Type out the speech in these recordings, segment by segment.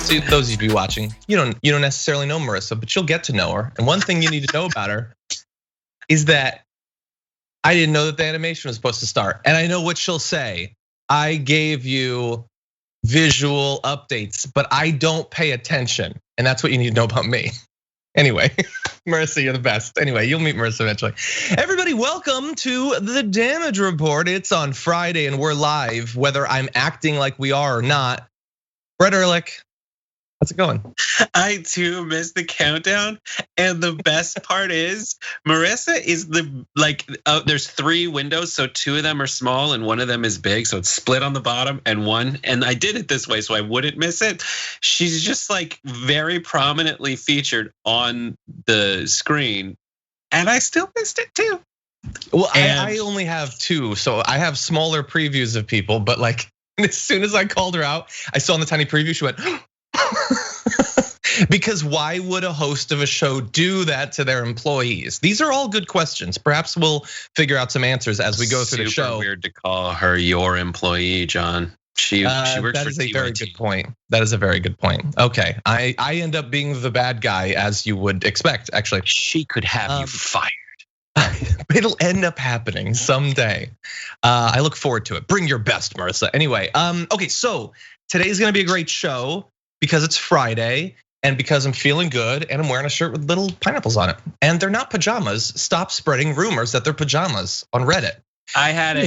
to those of you watching, you don't necessarily know Marissa, but you'll get to know her. And one thing you need to know about her is that I didn't know that the animation was supposed to start. And I know what she'll say. I gave you visual updates, but I don't pay attention. And that's what you need to know about me. Anyway, Marissa, you're the best. Anyway, you'll meet Marissa eventually. Everybody, welcome to the Damage Report. It's on Friday and we're live, whether I'm acting like we are or not. Brett Erlich, how's it going? I too missed the countdown, and the best part is Marissa is there's 3 windows, so 2 of them are small and 1 of them is big, so it's split on the bottom and I did it this way so I wouldn't miss it. She's just like very prominently featured on the screen, and I still missed it too. Well, I only have 2, so I have smaller previews of people, but like as soon as I called her out, I saw in the tiny preview, she went. Because why would a host of a show do that to their employees? These are all good questions. Perhaps we'll figure out some answers as we go through the show. Super weird to call her your employee, John. She works for That is a very good point. That is a very good point. Okay, I end up being the bad guy, as you would expect, actually. She could have you fired. It'll end up happening someday. I look forward to it. Bring your best, Marissa. Anyway, okay, so today's gonna be a great show because it's Friday and because I'm feeling good and I'm wearing a shirt with little pineapples on it. And they're not pajamas. Stop spreading rumors that they're pajamas on Reddit. I had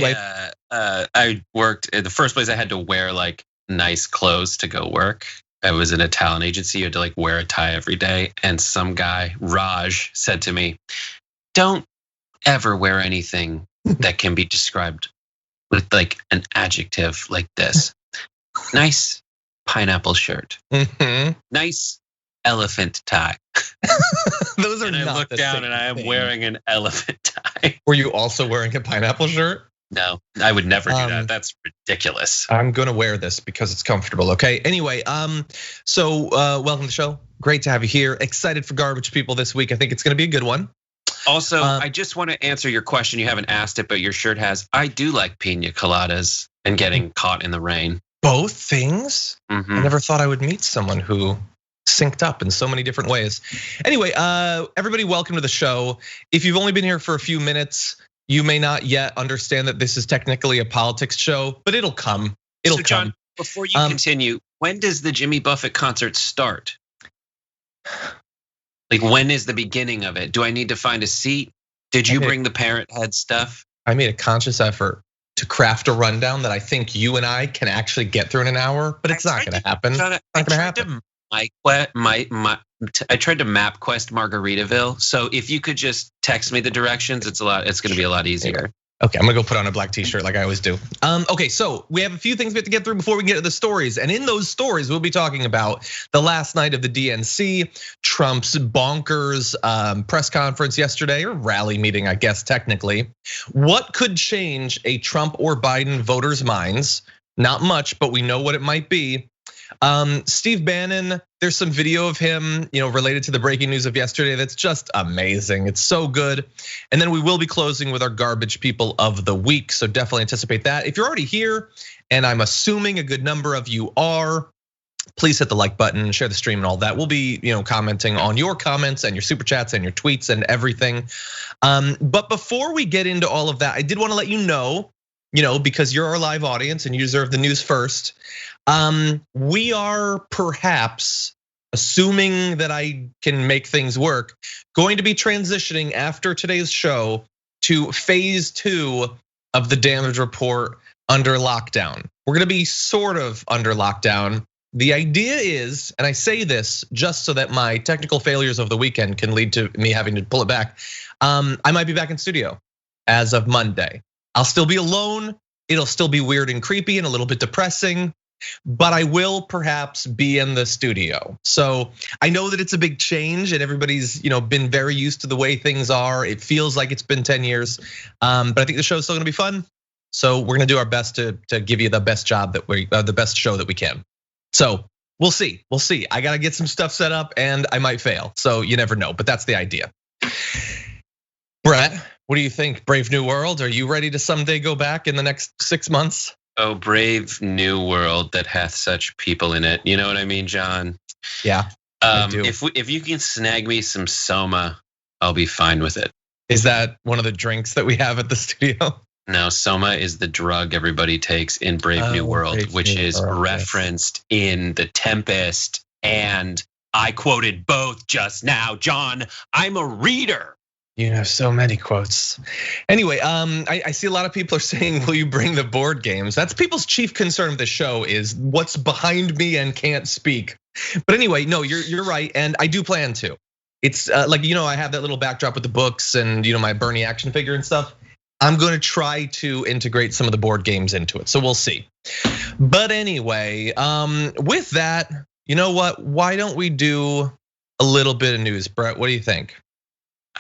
I worked at the first place I had to wear like nice clothes to go work. I was in a talent agency. You had to like wear a tie every day. And some guy, Raj, said to me, "Don't ever wear anything that can be described with like an adjective like this. Nice pineapple shirt. Nice elephant tie." Those are and not I look the down same and I am thing. wearing an elephant tie. Were you also wearing a pineapple shirt? No, I would never do that. That's ridiculous. I'm gonna wear this because it's comfortable, okay? Anyway, so welcome to the show. Great to have you here. Excited for Garbage People this week. I think it's gonna be a good one. Also, I just want to answer your question. You haven't asked it, but your shirt has. I do like pina coladas and getting caught in the rain. Both things? Mm-hmm. I never thought I would meet someone who synced up in so many different ways. Anyway, everybody, welcome to the show. If you've only been here for a few minutes, you may not yet understand that this is technically a politics show, but it'll come. It'll so, John, come. Before you continue, when does the Jimmy Buffett concert start? Like, when is the beginning of it? Do I need to find a seat? Did you bring the parrot head stuff? I made a conscious effort to craft a rundown that I think you and I can actually get through in an hour, but it's not gonna happen. It's not gonna happen. I tried to map quest Margaritaville. So if you could just text me the directions, it's gonna be a lot easier. Okay, I'm gonna go put on a black t-shirt like I always do. Okay, so we have a few things we have to get through before we get to the stories. And in those stories, we'll be talking about the last night of the DNC, Trump's bonkers press conference yesterday, or rally meeting, I guess, technically. What could change a Trump or Biden voters' minds? Not much, but we know what it might be. Steve Bannon, there's some video of him, related to the breaking news of yesterday that's just amazing. It's so good. And then we will be closing with our Garbage People of the Week, so definitely anticipate that. If you're already here, and I'm assuming a good number of you are, please hit the like button, share the stream and all that. We'll be, commenting on your comments and your super chats and your tweets and everything. But before we get into all of that, I did want to let you know, because you're our live audience and you deserve the news first. We are perhaps, assuming that I can make things work, going to be transitioning after today's show to phase 2 of the Damage Report under lockdown. We're gonna be sort of under lockdown. The idea is, and I say this just so that my technical failures of the weekend can lead to me having to pull it back. I might be back in studio as of Monday. I'll still be alone. It'll still be weird and creepy and a little bit depressing, but I will perhaps be in the studio. So I know that it's a big change and everybody's been very used to the way things are. It feels like it's been 10 years, but I think the show's still gonna be fun. So we're gonna do our best to give you the best job the best show that we can. So we'll see. I gotta get some stuff set up and I might fail. So you never know, but that's the idea. Brett, what do you think? Brave New World? Are you ready to someday go back in the next 6 months? Oh, brave new world that hath such people in it. You know what I mean, John? Yeah, I do. If you can snag me some Soma, I'll be fine with it. Is that one of the drinks that we have at the studio? No, Soma is the drug everybody takes in Brave New World, which is referenced in The Tempest. And I quoted both just now. John, I'm a reader. You have so many quotes. Anyway, I see a lot of people are saying, will you bring the board games? That's people's chief concern of the show is what's behind me and can't speak. But anyway, no, you're right. And I do plan to. It's like, I have that little backdrop with the books and my Bernie action figure and stuff. I'm gonna try to integrate some of the board games into it. So we'll see. But anyway, with that, you know what? Why don't we do a little bit of news, Brett? What do you think?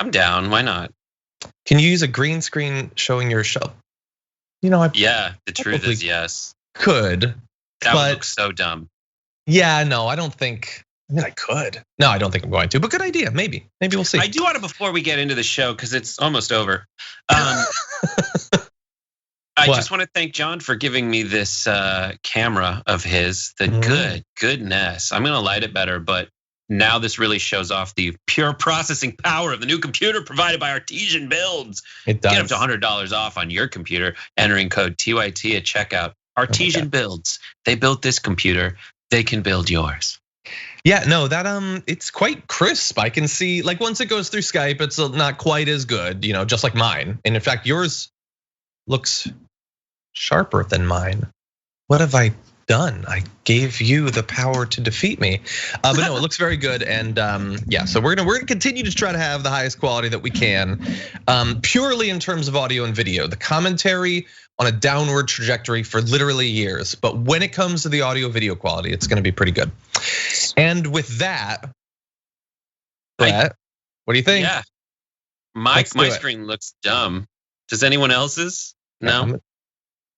I'm down. Why not? Can you use a green screen showing your show? Yeah, the truth is yes. Could. That would look so dumb. Yeah, no, I don't think. I mean, I could. No, I don't think I'm going to, but good idea. Maybe we'll see. I do want to, before we get into the show, because it's almost over. I just want to thank John for giving me this camera of his. Goodness. I'm gonna light it better, but now this really shows off the pure processing power of the new computer provided by Artesian Builds. It does. Get up to $100 off on your computer, entering code TYT at checkout. Artesian Builds. They built this computer. They can build yours. Yeah, no, that it's quite crisp. I can see, like, once it goes through Skype, it's not quite as good, just like mine. And in fact, yours looks sharper than mine. What have I done? I gave you the power to defeat me. But no, it looks very good. And yeah, so we're gonna continue to try to have the highest quality that we can, purely in terms of audio and video. The commentary on a downward trajectory for literally years. But when it comes to the audio video quality, it's gonna be pretty good. And with that, Brett, what do you think? Yeah, my screen looks dumb. Does anyone else's? No.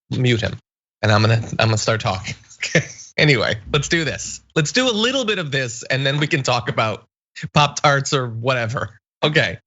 Mute him, and I'm gonna start talking. Okay. Anyway, let's do this. Let's do a little bit of this, and then we can talk about Pop-Tarts or whatever. Okay.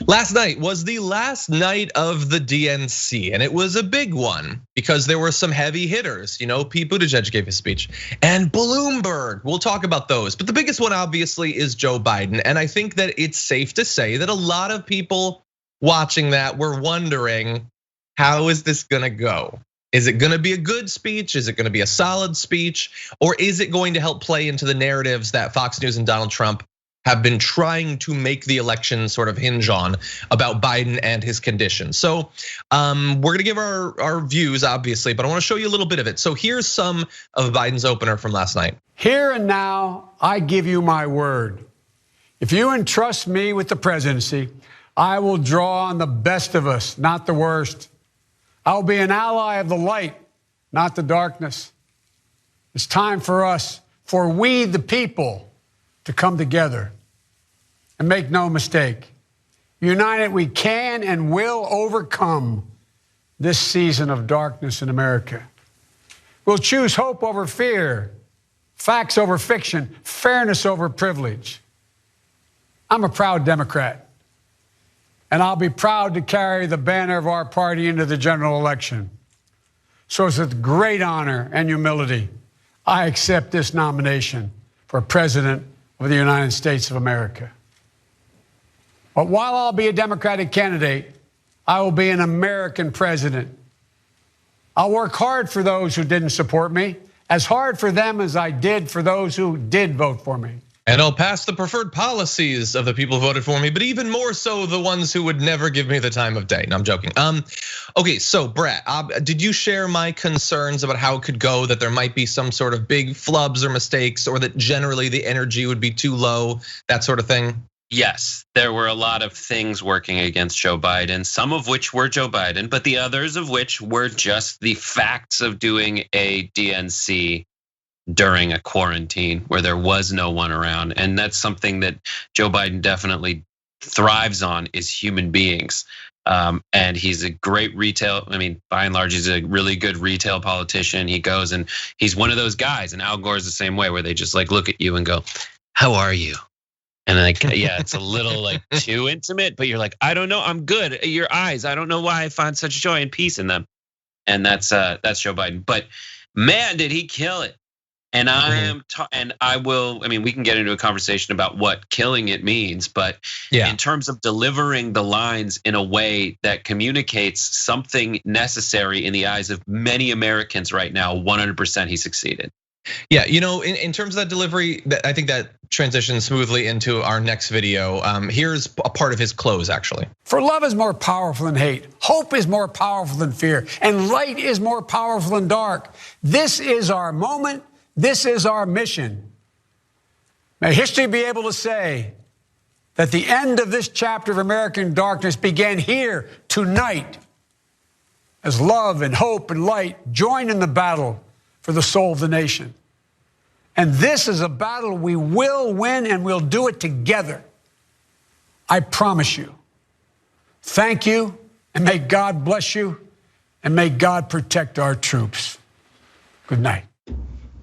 Last night was the last night of the DNC, and it was a big one because there were some heavy hitters. Pete Buttigieg gave his speech, and Bloomberg. We'll talk about those, but the biggest one obviously is Joe Biden, and I think that it's safe to say that a lot of people watching that were wondering, how is this gonna go? Is it gonna be a good speech? Is it gonna be a solid speech? Or is it going to help play into the narratives that Fox News and Donald Trump have been trying to make the election sort of hinge on about Biden and his condition? So we're gonna give our views, obviously, but I wanna show you a little bit of it. So here's some of Biden's opener from last night. Here and now, I give you my word. If you entrust me with the presidency, I will draw on the best of us, not the worst. I'll be an ally of the light, not the darkness. It's time for us, for we the people, to come together. And make no mistake, united we can and will overcome this season of darkness in America. We'll choose hope over fear, facts over fiction, fairness over privilege. I'm a proud Democrat, and I'll be proud to carry the banner of our party into the general election. So it's with great honor and humility, I accept this nomination for President of the United States of America. But while I'll be a Democratic candidate, I will be an American president. I'll work hard for those who didn't support me, as hard for them as I did for those who did vote for me. And I'll pass the preferred policies of the people who voted for me, but even more so the ones who would never give me the time of day. No, I'm joking. Okay, so Brett, did you share my concerns about how it could go, that there might be some sort of big flubs or mistakes, or that generally the energy would be too low, that sort of thing? Yes, there were a lot of things working against Joe Biden, some of which were Joe Biden, but the others of which were just the facts of doing a DNC during a quarantine where there was no one around. And that's something that Joe Biden definitely thrives on, is human beings. And he's a great by and large, he's a really good retail politician. He goes and he's one of those guys, and Al Gore's the same way, where they just look at you and go, how are you? And yeah, it's a little too intimate, but you're like, I don't know, I'm good. Your eyes, I don't know why I find such joy and peace in them. and that's Joe Biden. But man, did he kill it! And I mean, we can get into a conversation about what killing it means, but in terms of delivering the lines in a way that communicates something necessary in the eyes of many Americans right now, 100% he succeeded. Yeah, in terms of that delivery, I think that transitions smoothly into our next video. Here's a part of his close, actually. For love is more powerful than hate. Hope is more powerful than fear. And light is more powerful than dark. This is our moment. This is our mission. May history be able to say that the end of this chapter of American darkness began here tonight as love and hope and light join in the battle for the soul of the nation. And this is a battle we will win, and we'll do it together. I promise you. Thank you, and may God bless you, and may God protect our troops. Good night.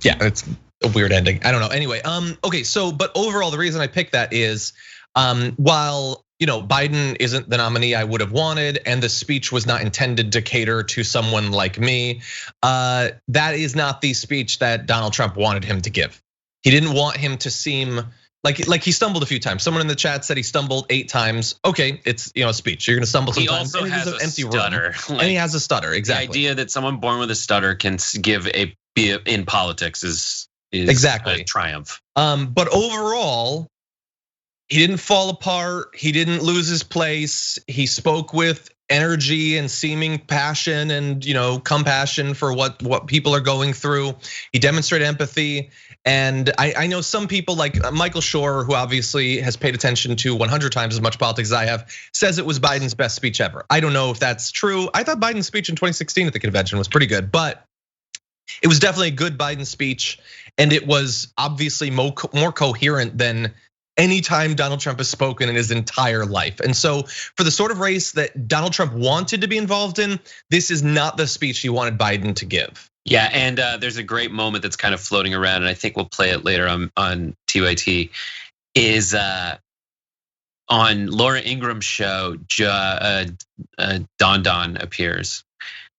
Yeah, it's a weird ending. I don't know. Anyway, okay, but overall, the reason I picked that is while Biden isn't the nominee I would have wanted, and the speech was not intended to cater to someone like me, that is not the speech that Donald Trump wanted him to give. He didn't want him to seem like he stumbled a few times. Someone in the chat said he stumbled 8 times. Okay, it's a speech. You're gonna stumble sometimes. He also has an empty stutter, and he has a stutter. Exactly. The idea that someone born with a stutter can be in politics is exactly a triumph. But overall, he didn't fall apart. He didn't lose his place. He spoke with energy and seeming passion and compassion for what people are going through. He demonstrated empathy. And I know some people like Michael Shore, who obviously has paid attention to 100 times as much politics as I have, says it was Biden's best speech ever. I don't know if that's true. I thought Biden's speech in 2016 at the convention was pretty good, but it was definitely a good Biden speech. And it was obviously more coherent than any time Donald Trump has spoken in his entire life. And so for the sort of race that Donald Trump wanted to be involved in, this is not the speech he wanted Biden to give. Yeah, and there's a great moment that's kind of floating around, and I think we'll play it later on TYT, is on Laura Ingram's show, Don appears,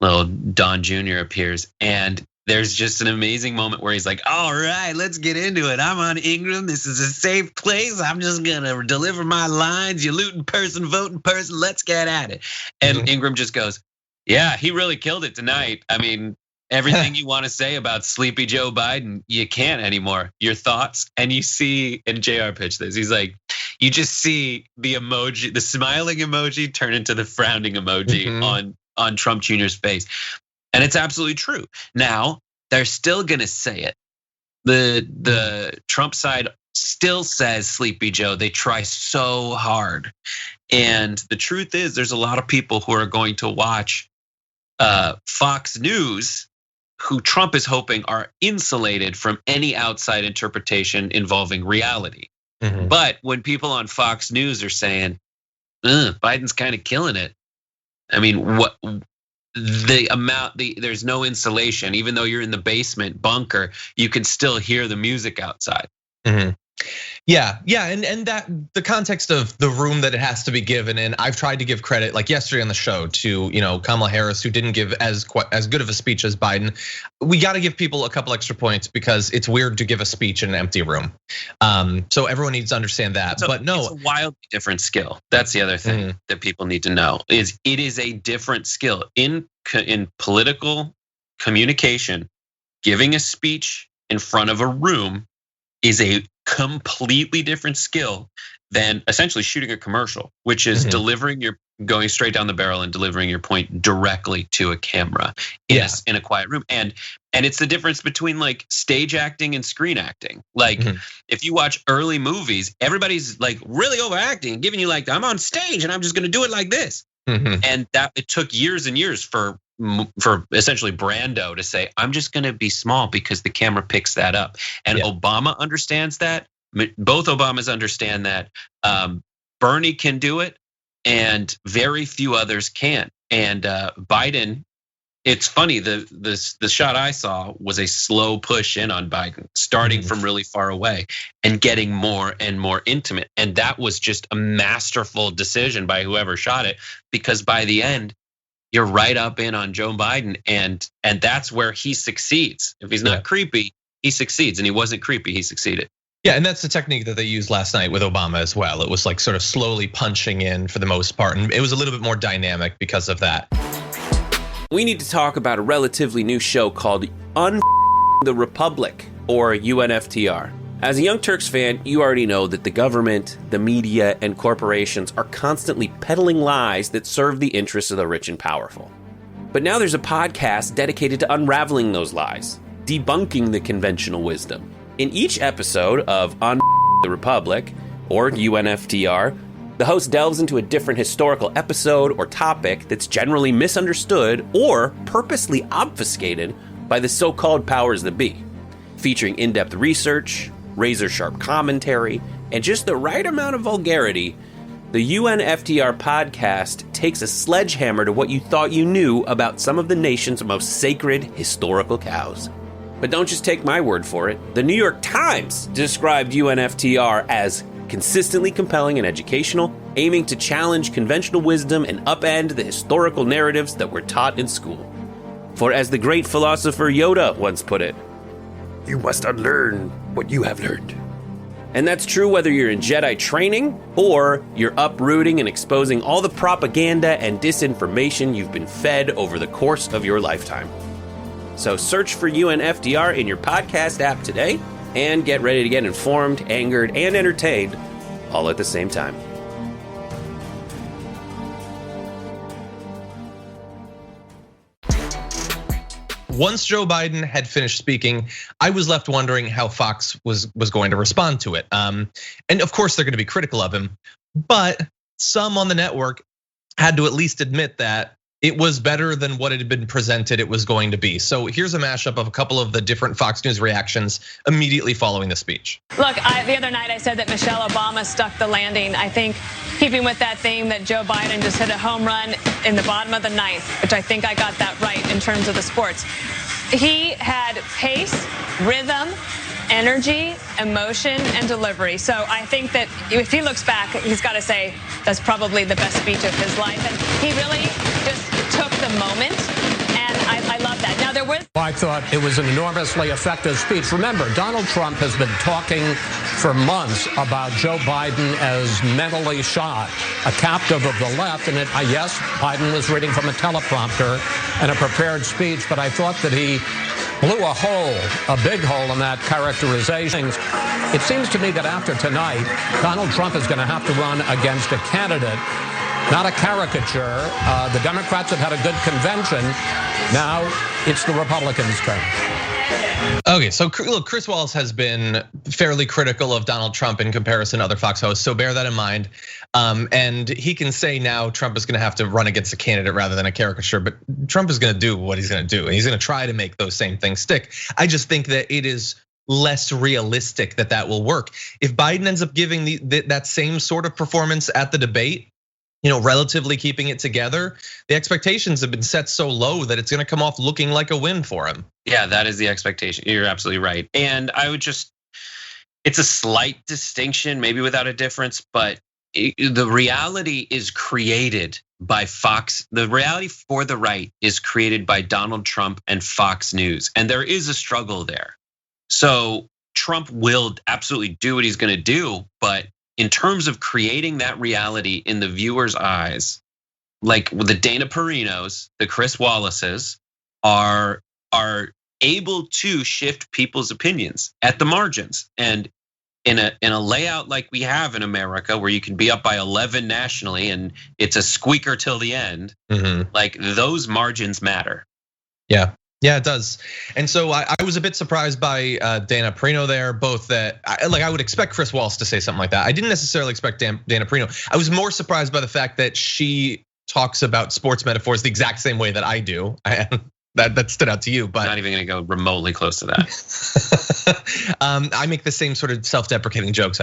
little Don Jr. appears, and there's just an amazing moment where he's like, all right, let's get into it. I'm on Ingram. This is a safe place. I'm just gonna deliver my lines. You looting person, voting person, let's get at it. And Ingram just goes, yeah, he really killed it tonight. I mean, everything you want to say about Sleepy Joe Biden, you can't anymore. Your thoughts, and you see, and JR pitched this, he's like, you just see the emoji, the smiling emoji turn into the frowning emoji on Trump Jr.'s face. And it's absolutely true. Now, they're still gonna say it. The Trump side still says Sleepy Joe. They try so hard. And the truth is, there's a lot of people who are going to watch Fox News who Trump is hoping are insulated from any outside interpretation involving reality. But when people on Fox News are saying, Biden's kind of killing it. I mean, what the amount, there's no insulation, even though you're in the basement bunker, you can still hear the music outside. Yeah, and that the context of the room that it has to be given in. I've tried to give credit, like yesterday on the show, to Kamala Harris, who didn't give as good of a speech as Biden. We got to give people a couple extra points because it's weird to give a speech in an empty room. So everyone needs to understand that. So but no, it's a wildly different skill. That's the other thing that people need to know is it is a different skill in political communication. Giving a speech in front of a room is a completely different skill than essentially shooting a commercial, which is going straight down the barrel and delivering your point directly to a camera in a quiet room. And it's the difference between like stage acting and screen acting. Like if you watch early movies, everybody's like really overacting, giving you like, I'm on stage and I'm just gonna do it like this. And that it took years and years for essentially Brando to say, I'm just gonna be small because the camera picks that up. And Obama understands that. Both Obamas understand that. Bernie can do it, and very few others can. And Biden, it's funny, the shot I saw was a slow push in on Biden, starting from really far away and getting more and more intimate. And that was just a masterful decision by whoever shot it, because by the end, you're right up in on Joe Biden, and that's where he succeeds. If he's not creepy, he succeeds, and he wasn't creepy, he succeeded. Yeah, and that's the technique that they used last night with Obama as well. It was like sort of slowly punching in for the most part, and it was a little bit more dynamic because of that. We need to talk about a relatively new show called the Republic, or UNFTR. As a Young Turks fan, you already know that the government, the media, and corporations are constantly peddling lies that serve the interests of the rich and powerful. But now there's a podcast dedicated to unraveling those lies, debunking the conventional wisdom. In each episode of On the Republic, or UNFTR, the host delves into a different historical episode or topic that's generally misunderstood or purposely obfuscated by the so-called powers that be. Featuring in-depth research, razor-sharp commentary, and just the right amount of vulgarity, the UNFTR podcast takes a sledgehammer to what you thought you knew about some of the nation's most sacred historical cows. But don't just take my word for it. The New York Times described UNFTR as consistently compelling and educational, aiming to challenge conventional wisdom and upend the historical narratives that were taught in school. For as the great philosopher Yoda once put it, you must unlearn what you have learned. And that's true whether you're in Jedi training or you're uprooting and exposing all the propaganda and disinformation you've been fed over the course of your lifetime. So search for UNFTR in your podcast app today and get ready to get informed, angered, and entertained all at the same time. Once Joe Biden had finished speaking, I was left wondering how Fox was going to respond to it. And of course, they're going to be critical of him, but some on the network had to at least admit that it was better than what it had been presented it was going to be. So here's a mashup of a couple of the different Fox News reactions immediately following the speech. Look, the other night I said that Michelle Obama stuck the landing. I think keeping with that theme that Joe Biden just hit a home run in the bottom of the ninth, which I think I got that right in terms of the sports. He had pace, rhythm, energy, emotion, and delivery. So I think that if he looks back, he's got to say that's probably the best speech of his life. And he really just took the moment, and I love that. Now there was. I thought it was an enormously effective speech. Remember, Donald Trump has been talking for months about Joe Biden as mentally shot, a captive of the left. And yes, Biden was reading from a teleprompter and a prepared speech, but I thought that he blew a big hole in that characterization. It seems to me that after tonight, Donald Trump is going to have to run against a candidate, not a caricature. The Democrats have had a good convention. Now it's the Republicans' turn. Okay, so look, Chris Wallace has been fairly critical of Donald Trump in comparison to other Fox hosts, so bear that in mind. And he can say now Trump is going to have to run against a candidate rather than a caricature, but Trump is going to do what he's going to do, and he's going to try to make those same things stick. I just think that it is less realistic that will work. If Biden ends up giving that same sort of performance at the debate, relatively keeping it together, the expectations have been set so low that it's going to come off looking like a win for him. Yeah, that is the expectation. You're absolutely right. And I would it's a slight distinction, maybe without a difference, but the reality is created by Fox. The reality for the right is created by Donald Trump and Fox News. And there is a struggle there. So Trump will absolutely do what he's going to do, but in terms of creating that reality in the viewer's eyes, like the Dana Perinos, the Chris Wallaces are able to shift people's opinions at the margins. And in a layout like we have in America, where you can be up by 11 nationally and it's a squeaker till the end, like those margins matter. Yeah, it does. And so I was a bit surprised by Dana Perino there, both that I would expect Chris Wallace to say something like that. I didn't necessarily expect Dana Perino. I was more surprised by the fact that she talks about sports metaphors the exact same way that I do. That stood out to you, but not even going to go remotely close to that. I make the same sort of self-deprecating jokes.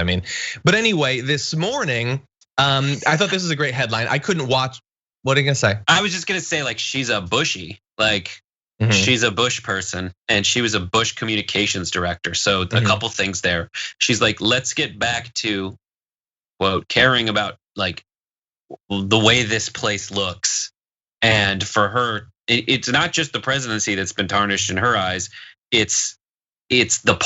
But anyway, this morning, I thought this was a great headline. I couldn't watch. What are you gonna say? I was just gonna say she's a Bushy, she's a Bush person, and she was a Bush communications director. So a couple things there. She's like, let's get back to, quote, caring about the way this place looks And for her, it's not just the presidency that's been tarnished in her eyes. It's the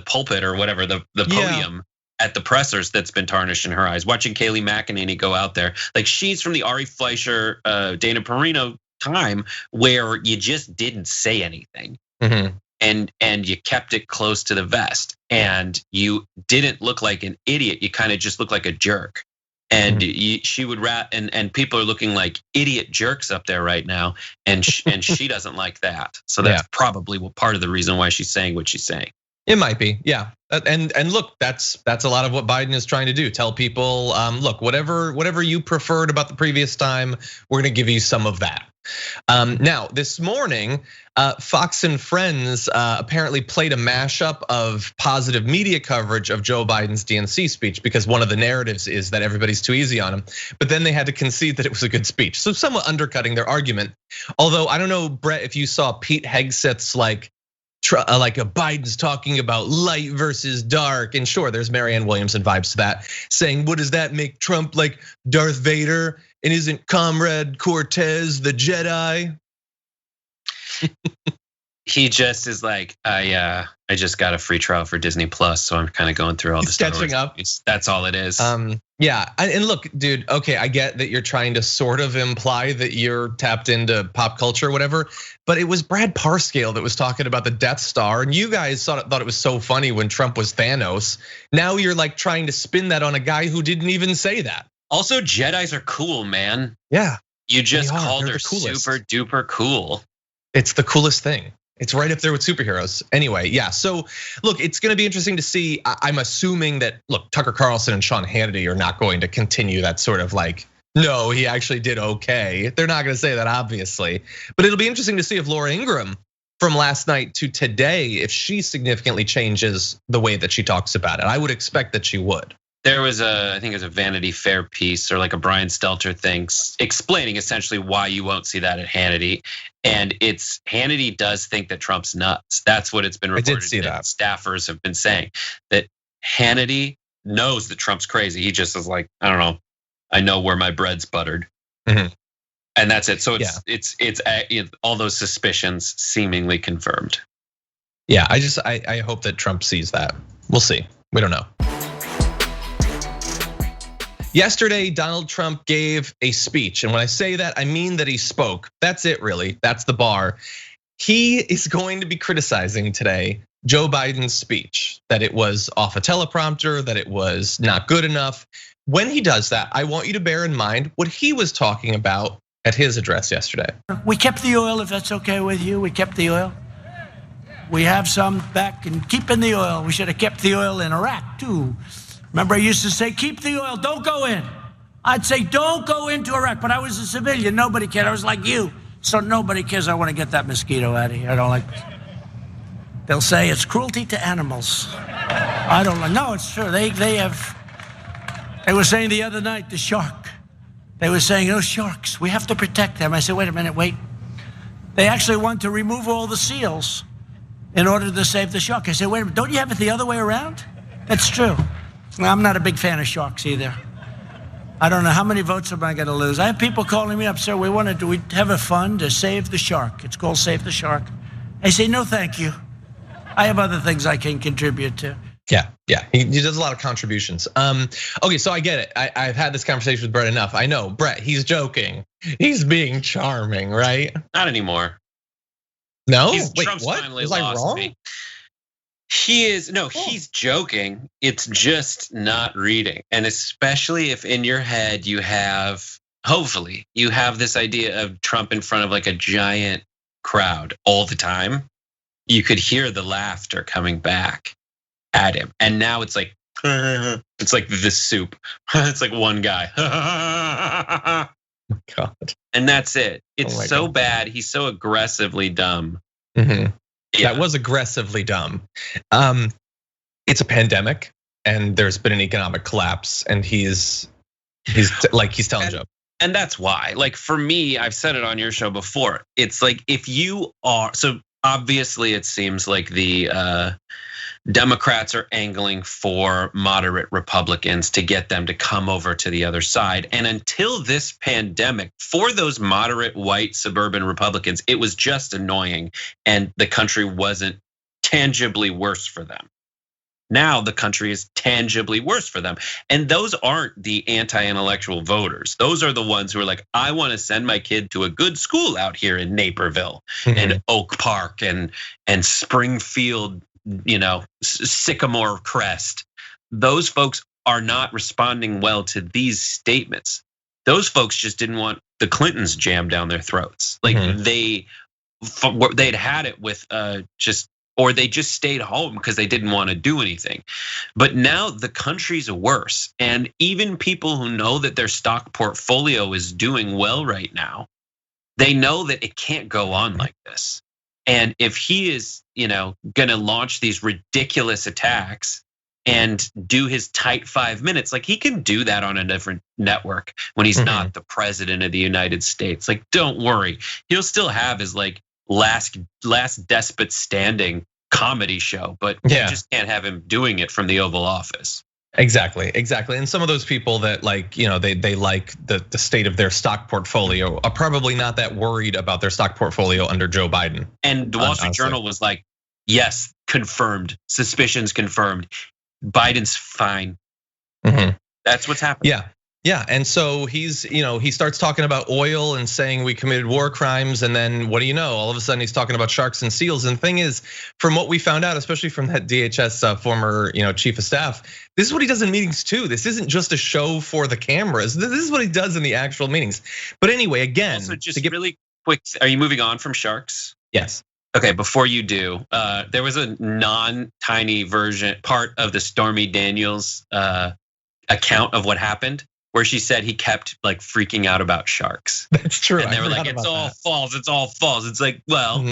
pulpit or whatever, the podium at the pressers that's been tarnished in her eyes. Watching Kayleigh McEnany go out there, like she's from the Ari Fleischer, Dana Perino time where you just didn't say anything. And you kept it close to the vest, and you didn't look like an idiot. You kind of just looked like a jerk. And she would and people are looking like idiot jerks up there right now, and she doesn't like that. So that's probably part of the reason why she's saying what she's saying. It might be, yeah. And look, that's a lot of what Biden is trying to do. Tell people, look, whatever you preferred about the previous time, we're gonna give you some of that. Now, this morning, Fox and Friends apparently played a mashup of positive media coverage of Joe Biden's DNC speech because one of the narratives is that everybody's too easy on him. But then they had to concede that it was a good speech, so somewhat undercutting their argument. Although I don't know, Brett, if you saw Pete Hegseth's like a Biden's talking about light versus dark, and sure, there's Marianne Williamson vibes to that, saying, what does that make Trump like Darth Vader? And isn't Comrade Cortez the Jedi? He just is like, I just got a free trial for Disney Plus, so I'm kind of going through all the stuff. Catching up. That's all it is. Yeah, and look, dude, okay, I get that you're trying to sort of imply that you're tapped into pop culture or whatever, but it was Brad Parscale that was talking about the Death Star, and you guys thought it was so funny when Trump was Thanos. Now you're like trying to spin that on a guy who didn't even say that. Also, Jedis are cool, man. Yeah. You just called her super duper cool. It's the coolest thing. It's right up there with superheroes. Anyway, yeah, so look, it's gonna be interesting to see. I'm assuming that, look, Tucker Carlson and Sean Hannity are not going to continue that sort of like, no, he actually did okay. They're not gonna say that, obviously. But it'll be interesting to see if Laura Ingraham from last night to today, if she significantly changes the way that she talks about it. I would expect that she would. There was I think it was a Vanity Fair piece or like a Brian Stelter thing explaining essentially why you won't see that at Hannity. And it's Hannity does think that Trump's nuts. That's what it's been reported. I did see that. Staffers have been saying that Hannity knows that Trump's crazy. He just is like, I don't know, I know where my bread's buttered. And that's it. So it's all those suspicions seemingly confirmed. Yeah, I hope that Trump sees that. We'll see. We don't know. Yesterday, Donald Trump gave a speech. And when I say that, I mean that he spoke. That's it, really. That's the bar. He is going to be criticizing today Joe Biden's speech, that it was off a teleprompter, that it was not good enough. When he does that, I want you to bear in mind what he was talking about at his address yesterday. We kept the oil, if that's okay with you. We kept the oil. We have some back and keeping the oil. We should have kept the oil in Iraq, too. Remember, I used to say, keep the oil, don't go in. I'd say, don't go into Iraq, but I was a civilian, nobody cared. I was like you, so nobody cares. I want to get that mosquito out of here. I don't like, they'll say it's cruelty to animals. I don't like, no, it's true. They were saying the other night, the shark. They were saying, those sharks, we have to protect them. I said, wait a minute, wait. They actually want to remove all the seals in order to save the shark. I said, wait a minute, don't you have it the other way around? That's true. I'm not a big fan of sharks either. I don't know how many votes am I going to lose. I have people calling me up, sir, we have a fund to save the shark. It's called Save the Shark. I say, no, thank you. I have other things I can contribute to. Yeah, he does a lot of contributions. Okay, so I get it. I've had this conversation with Brett enough. I know, Brett, he's joking. He's being charming, right? Not anymore. No, wait, Trump's what? Was I wrong? Me. He's joking. It's just not reading. And especially if in your head you have, hopefully, you have this idea of Trump in front of like a giant crowd all the time. You could hear the laughter coming back at him. And now it's like the soup. It's like one guy. Oh my God. And that's it. It's so bad. He's so aggressively dumb. Yeah. That was aggressively dumb. It's a pandemic, and there's been an economic collapse, and he's telling jokes. And that's why, like for me, I've said it on your show before. It's like if you are, so obviously it seems like the Democrats are angling for moderate Republicans to get them to come over to the other side. And until this pandemic, for those moderate white suburban Republicans, it was just annoying and the country wasn't tangibly worse for them. Now the country is tangibly worse for them. And those aren't the anti-intellectual voters. Those are the ones who are like, I want to send my kid to a good school out here in Naperville and Oak Park and Springfield, Sycamore Crest. Those folks are not responding well to these statements. Those folks just didn't want the Clintons jammed down their throats. Like they'd had it with or they just stayed home because they didn't want to do anything. But now the country's worse. And even people who know that their stock portfolio is doing well right now, they know that it can't go on like this. And if he is, gonna launch these ridiculous attacks and do his tight 5 minutes, like he can do that on a different network when he's not the president of the United States. Like, don't worry, he'll still have his like last despot standing comedy show, but you just can't have him doing it from the Oval Office. Exactly. And some of those people that they like the state of their stock portfolio are probably not that worried about their stock portfolio under Joe Biden. And the Wall Street Journal was like, yes, confirmed, suspicions confirmed, Biden's fine. That's what's happening. Yeah, and so he starts talking about oil and saying we committed war crimes, and then what do you know? All of a sudden he's talking about sharks and seals. And the thing is, from what we found out, especially from that DHS former chief of staff, this is what he does in meetings too. This isn't just a show for the cameras. This is what he does in the actual meetings. But anyway, again, also just really quick, are you moving on from sharks? Yes. Okay, before you do, there was a non-tiny version part of the Stormy Daniels account of what happened, where she said he kept like freaking out about sharks. That's true. And they were like, it's all false, it's all false. It's like, well,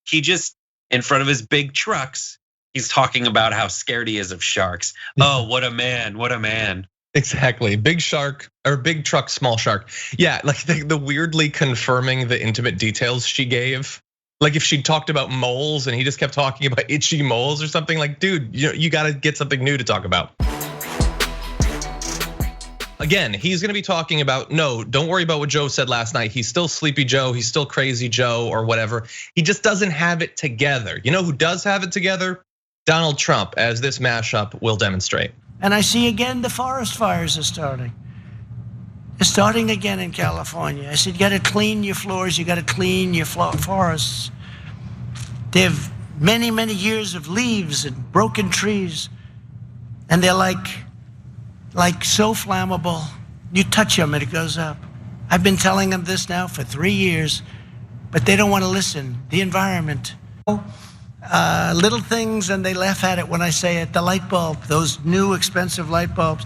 he just, in front of his big trucks, he's talking about how scared he is of sharks. Oh, what a man, what a man. Exactly, big shark or big truck, small shark. Yeah, like the weirdly confirming the intimate details she gave. Like if she talked about moles and he just kept talking about itchy moles or something, like, dude, you gotta get something new to talk about. Again, he's gonna be talking about, no, don't worry about what Joe said last night. He's still Sleepy Joe, he's still Crazy Joe or whatever. He just doesn't have it together. You know who does have it together? Donald Trump, as this mashup will demonstrate. And I see again the forest fires are starting. It's starting again in California. I said, you gotta clean your floors, you gotta clean your forests. They have many, many years of leaves and broken trees. And they're like so flammable. You touch them and it goes up. I've been telling them this now for 3 years, but they don't want to listen. The environment. Little things and they laugh at it when I say it. The light bulb, those new expensive light bulbs.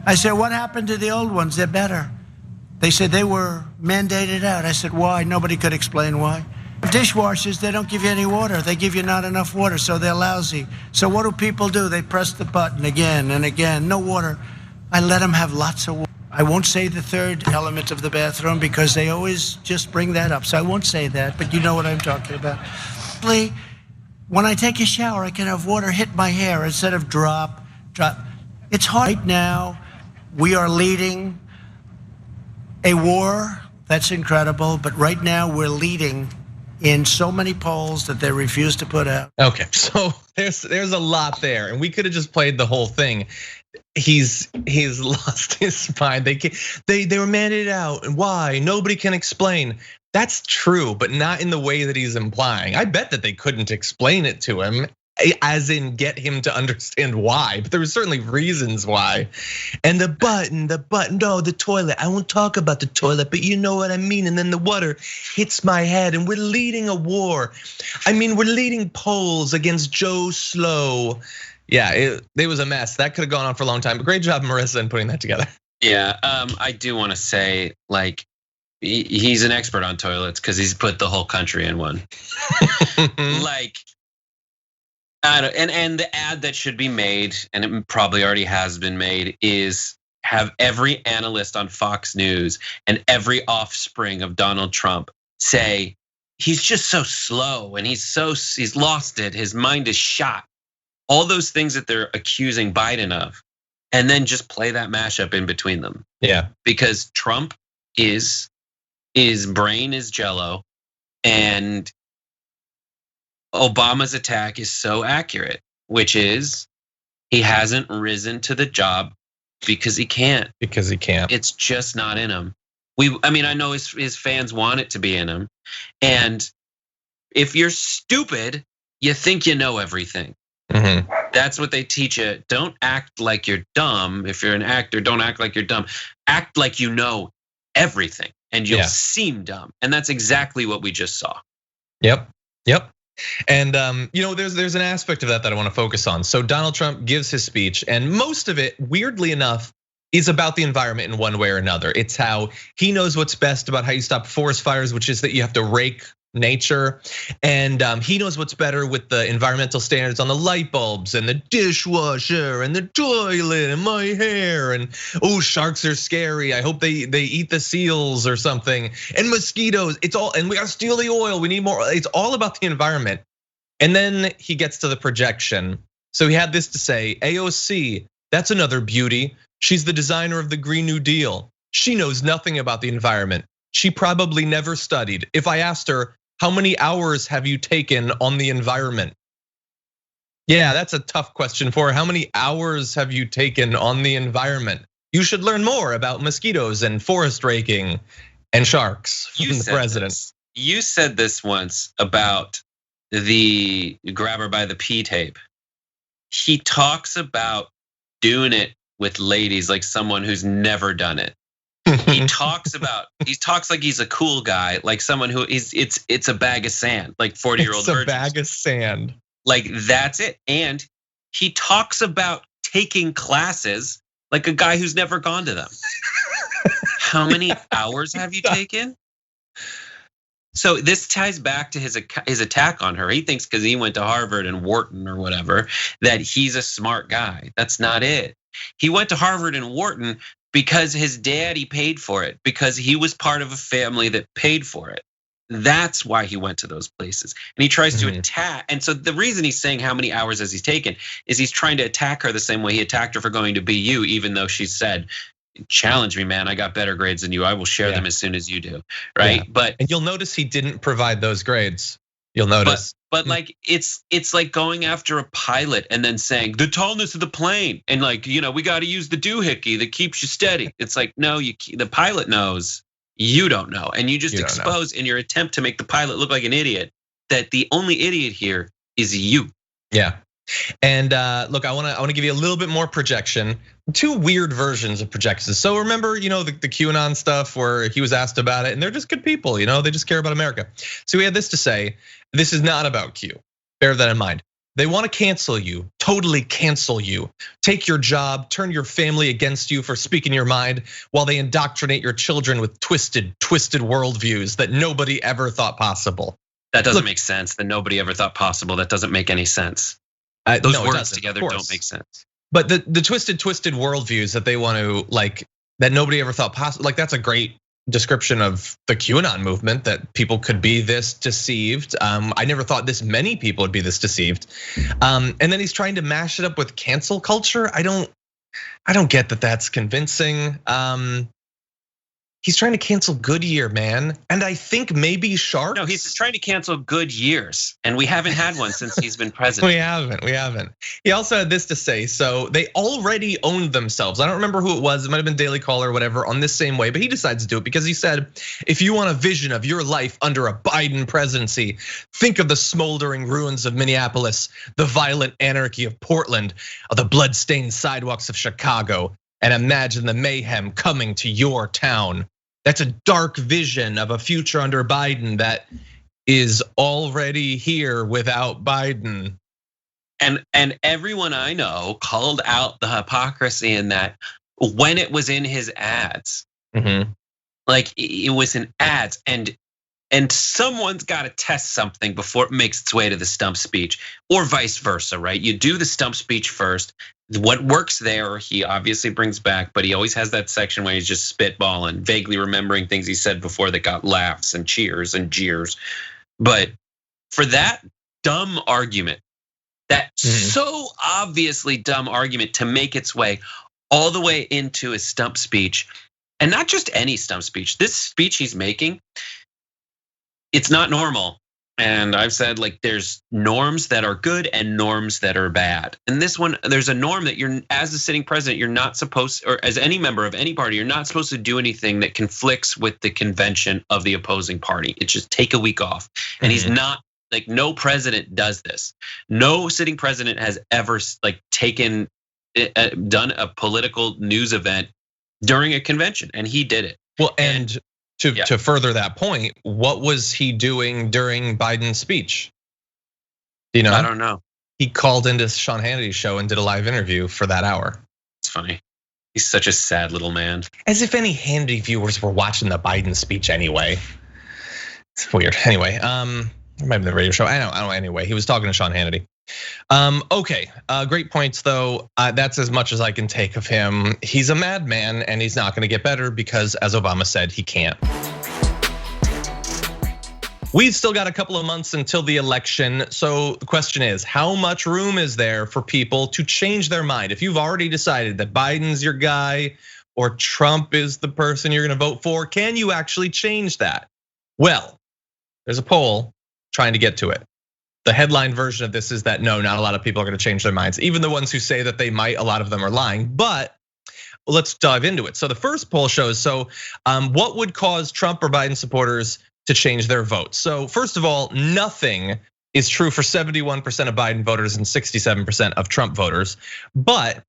I said, what happened to the old ones? They're better. They said they were mandated out. I said, why? Nobody could explain why. Dishwashers, they don't give you any water. They give you not enough water, so they're lousy. So what do people do? They press the button again and again, no water. I let them have lots of water. I won't say the third element of the bathroom because they always just bring that up. So I won't say that, but you know what I'm talking about. When I take a shower, I can have water hit my hair instead of drop. It's hard right now. We are leading a war that's incredible, but right now we're leading in so many polls that they refuse to put out. Okay, so there's a lot there, and we could have just played the whole thing. He's lost his mind. They were mandated out, and why? Nobody can explain. That's true, but not in the way that he's implying. I bet that they couldn't explain it to him, as in get him to understand why, but there were certainly reasons why. And the button, no, the toilet. I won't talk about the toilet, but you know what I mean. And then the water hits my head, and we're leading a war. I mean, we're leading polls against Joe Slow. Yeah, it was a mess. That could have gone on for a long time, but great job, Marissa, in putting that together. Yeah, I do want to say, like, he's an expert on toilets because he's put the whole country in one. Like, and the ad that should be made, and it probably already has been made, is have every analyst on Fox News and every offspring of Donald Trump say he's just so slow and he's lost it. His mind is shot. all those things that they're accusing Biden of, and then just play that mashup in between them. Yeah. Because Trump his brain is jello, and Obama's attack is so accurate, which is he hasn't risen to the job because he can't. Because he can't. It's just not in him. I mean, I know his fans want it to be in him. And if you're stupid, you think you know everything. Mm-hmm. That's what they teach you. Don't act like you're dumb. If you're an actor, don't act like you're dumb. Act like you know everything, and you'll seem dumb. And that's exactly what we just saw. Yep. And there's an aspect of that I want to focus on. So Donald Trump gives his speech, and most of it, weirdly enough, is about the environment in one way or another. It's how he knows what's best about how you stop forest fires, which is that you have to rake nature. And he knows what's better with the environmental standards on the light bulbs and the dishwasher and the toilet and my hair. And sharks are scary. I hope they eat the seals or something. And mosquitoes, it's all, and we gotta steal the oil. We need more. It's all about the environment. And then he gets to the projection. So he had this to say, AOC, that's another beauty. She's the designer of the Green New Deal. She knows nothing about the environment. She probably never studied. If I asked her, how many hours have you taken on the environment? Yeah, that's a tough question for her. How many hours have you taken on the environment? You should learn more about mosquitoes and forest raking and sharks from the president. You said this once about the grabber by the P tape. He talks about doing it with ladies like someone who's never done it. He talks like he's a cool guy, like someone who is, it's a bag of sand, like 40-year-old virgins. It's a bag of sand. Like that's it. And he talks about taking classes like a guy who's never gone to them. How many hours have you taken? So this ties back to his attack on her. He thinks because he went to Harvard and Wharton or whatever, that he's a smart guy. That's not it. He went to Harvard and Wharton because his daddy paid for it, because he was part of a family that paid for it. That's why he went to those places. And he tries to attack. And so the reason he's saying how many hours has he taken is he's trying to attack her the same way he attacked her for going to BU, even though she said, challenge me, man. I got better grades than you. I will share them as soon as you do. Right. Yeah. And you'll notice he didn't provide those grades. You'll notice. But like it's like going after a pilot and then saying the tallness of the plane and like, we got to use the doohickey that keeps you steady. It's like, no, the pilot knows, you don't know. And you just expose in your attempt to make the pilot look like an idiot that the only idiot here is you. Yeah. And look, I want to give you a little bit more projection. Two weird versions of projections. So remember, the QAnon stuff where he was asked about it, and they're just good people, they just care about America. So he had this to say: this is not about Q. Bear that in mind. They want to cancel you, totally cancel you, take your job, turn your family against you for speaking your mind, while they indoctrinate your children with twisted worldviews that nobody ever thought possible. That doesn't make sense. That nobody ever thought possible. That doesn't make any sense. Those words together don't make sense. But the twisted worldviews that they want to that nobody ever thought possible, that's a great description of the QAnon movement, that people could be this deceived. I never thought this many people would be this deceived. And then he's trying to mash it up with cancel culture. I don't get that that's convincing. He's trying to cancel Goodyear, man. And I think maybe sharks. No, he's trying to cancel good years. And we haven't had one since he's been president. We haven't. He also had this to say. So they already owned themselves. I don't remember who it was. It might've been Daily Caller or whatever on this same way, but he decides to do it because he said, if you want a vision of your life under a Biden presidency, think of the smoldering ruins of Minneapolis, the violent anarchy of Portland, or the bloodstained sidewalks of Chicago, and imagine the mayhem coming to your town. That's a dark vision of a future under Biden that is already here without Biden. And everyone I know called out the hypocrisy in that when it was in his ads. Like it was in ads, and someone's got to test something before it makes its way to the stump speech, or vice versa, right? You do the stump speech first. What works there, he obviously brings back, but he always has that section where he's just spitballing, vaguely remembering things he said before that got laughs and cheers and jeers. But for that dumb argument That so obviously dumb argument to make its way all the way into a stump speech. And not just any stump speech. This speech he's making, it's not normal. And I've said, like, there's norms that are good and norms that are bad. And this one, there's a norm that you're, as a sitting president, you're not supposed, or as any member of any party, you're not supposed to do anything that conflicts with the convention of the opposing party. It's just take a week off. And he's not, like, no president does this. No sitting president has ever like done a political news event during a convention, and he did it. Well, and to further that point, what was he doing during Biden's speech? You know, I don't know. He called into Sean Hannity's show and did a live interview for that hour. It's funny. He's such a sad little man. As if any Hannity viewers were watching the Biden speech anyway. It's weird. Anyway, maybe the radio show. I don't know. Anyway, he was talking to Sean Hannity. Okay, great points though. That's as much as I can take of him. He's a madman and he's not gonna get better because, as Obama said, he can't. We've still got a couple of months until the election. So the question is, how much room is there for people to change their mind? If you've already decided that Biden's your guy or Trump is the person you're gonna vote for, can you actually change that? Well, there's a poll trying to get to it. The headline version of this is that no, not a lot of people are gonna change their minds. Even the ones who say that they might, a lot of them are lying, but let's dive into it. So the first poll shows, what would cause Trump or Biden supporters to change their votes? So first of all, nothing is true for 71% of Biden voters and 67% of Trump voters. But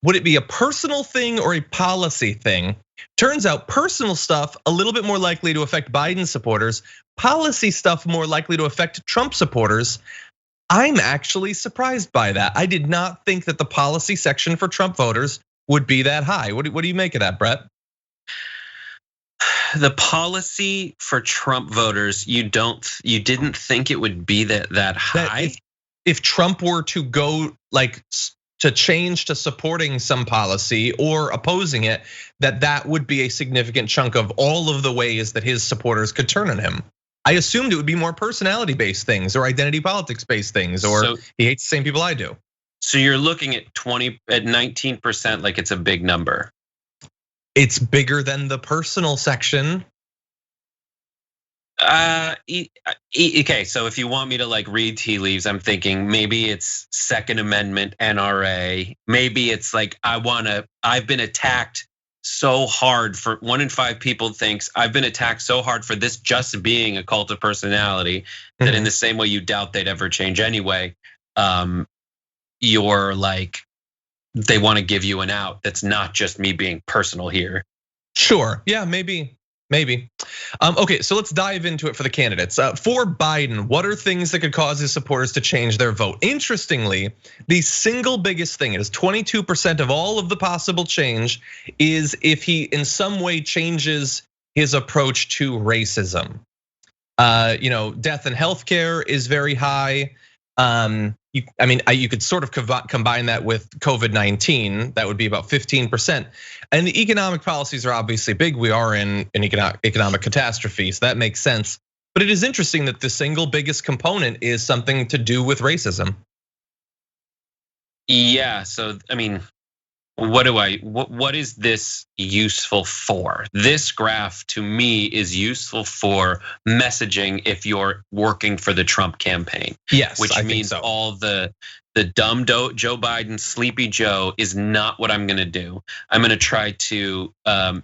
would it be a personal thing or a policy thing? Turns out personal stuff a little bit more likely to affect Biden supporters, policy stuff more likely to affect Trump supporters. I'm actually surprised by that. I did not think that the policy section for Trump voters would be that high. What do you make of that, Brett? The policy for Trump voters, you didn't think it would be that high? If Trump were to go to change to supporting some policy or opposing it, that would be a significant chunk of all of the ways that his supporters could turn on him. I assumed it would be more personality-based things or identity politics-based things, or he hates the same people I do. So you're looking at 19%, like it's a big number. It's bigger than the personal section. Okay, so if you want me to like read tea leaves, I'm thinking maybe it's Second Amendment, NRA. Maybe it's like I've been attacked so hard for 1 in 5 people thinks I've been attacked so hard for this just being a cult of personality that in the same way you doubt they'd ever change anyway. You're like, they want to give you an out. That's not just me being personal here. Sure, yeah, maybe. Okay, so let's dive into it for the candidates. For Biden, what are things that could cause his supporters to change their vote? Interestingly, the single biggest thing, it is 22% of all of the possible change, is if he in some way changes his approach to racism. Death and healthcare is very high. You could sort of combine that with COVID-19. That would be about 15%. And the economic policies are obviously big. We are in an economic catastrophe, so that makes sense. But it is interesting that the single biggest component is something to do with racism. Yeah, so I mean, what is this useful for? This graph to me is useful for messaging if you're working for the Trump campaign. Yes, which means so. All the dumb Joe Biden, sleepy Joe is not what I'm gonna do. I'm gonna try to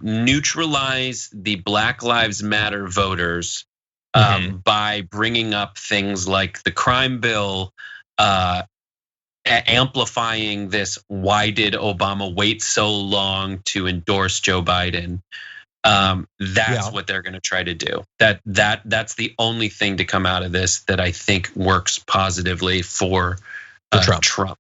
neutralize the Black Lives Matter voters by bringing up things like the crime bill, amplifying this, why did Obama wait so long to endorse Joe Biden? That's what they're gonna try to do. That's the only thing to come out of this that I think works positively for Trump.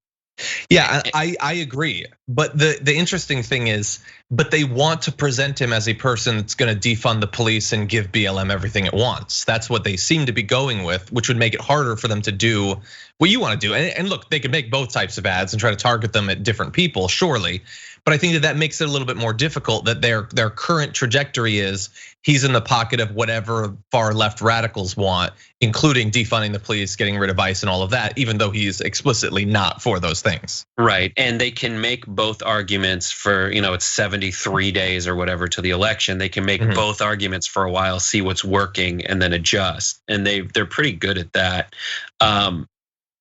Yeah, I agree. But the interesting thing is, but they want to present him as a person that's gonna defund the police and give BLM everything it wants. That's what they seem to be going with, which would make it harder for them to do what you want to do. And look, they could make both types of ads and try to target them at different people, surely. But I think that makes it a little bit more difficult that their current trajectory is he's in the pocket of whatever far left radicals want, including defunding the police, getting rid of ICE and all of that, even though he's explicitly not for those things. Right, and they can make both arguments for, it's 73 days or whatever to the election. They can make both arguments for a while, see what's working, and then adjust. And they're pretty good at that.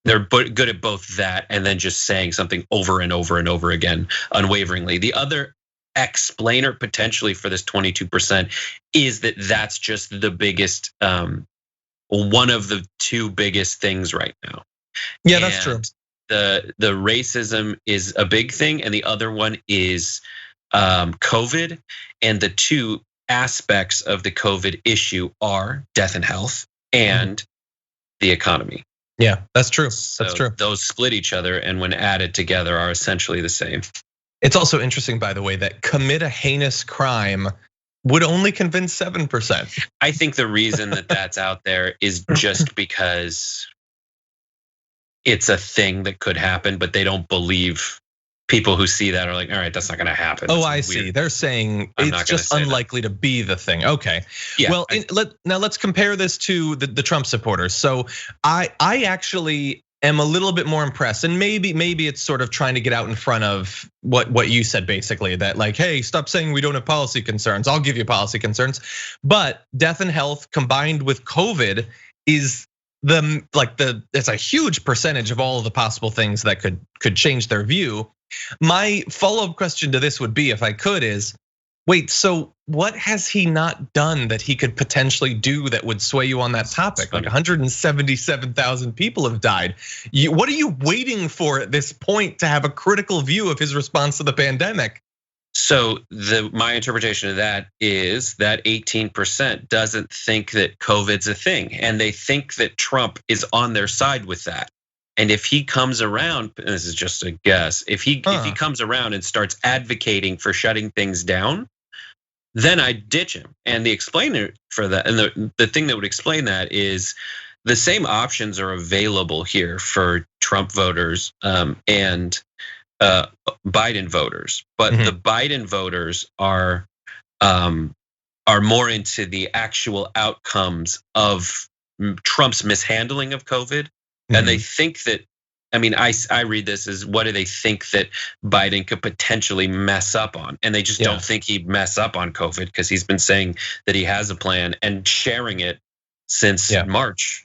They're good at both that and then just saying something over and over and over again, unwaveringly. The other explainer potentially for this 22% is that that's just the biggest, one of the two biggest things right now. Yeah, that's true. The racism is a big thing, and the other one is COVID. And the two aspects of the COVID issue are death and health and the economy. Yeah, that's true. So that's true. Those split each other, and when added together are essentially the same. It's also interesting, by the way, that commit a heinous crime would only convince 7%. I think the reason that that's out there is just because it's a thing that could happen, but they don't believe. People who see that are like, all right, that's not gonna happen. Oh, I see. They're saying it's just unlikely to be the thing. Okay. Yeah, well, now let's compare this to the Trump supporters. So I actually am a little bit more impressed, and maybe it's sort of trying to get out in front of what you said, basically, that like, hey, stop saying we don't have policy concerns. I'll give you policy concerns. But death and health combined with COVID is it's a huge percentage of all of the possible things that could change their view. My follow-up question to this would be, if I could, is, wait, so what has he not done that he could potentially do that would sway you on that topic? Like 177,000 people have died. What are you waiting for at this point to have a critical view of his response to the pandemic? So my interpretation of that is that 18% doesn't think that COVID's a thing, and they think that Trump is on their side with that. And if he comes around, and this is just a guess, if he comes around and starts advocating for shutting things down, then I ditch him. And the explainer for that, and the thing that would explain that is the same options are available here for Trump voters and Biden voters, but the Biden voters are more into the actual outcomes of Trump's mishandling of COVID. And they think that, I read this as, what do they think that Biden could potentially mess up on? And they just don't think he'd mess up on COVID, because he's been saying that he has a plan and sharing it since March.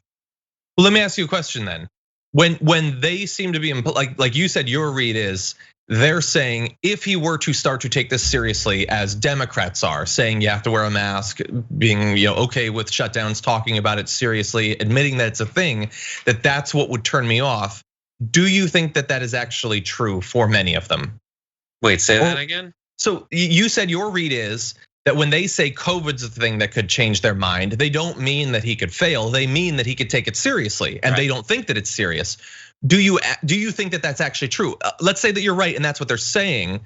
Well, let me ask you a question then. When they seem to be, like you said, your read is, they're saying if he were to start to take this seriously, as Democrats are, saying you have to wear a mask, being okay with shutdowns, talking about it seriously, admitting that it's a thing, that's what would turn me off. Do you think that is actually true for many of them? Wait, say that again? So you said your read is that when they say COVID's a thing that could change their mind, they don't mean that he could fail. They mean that he could take it seriously, and they don't think that it's serious. Do you think that that's actually true? Let's say that you're right and that's what they're saying.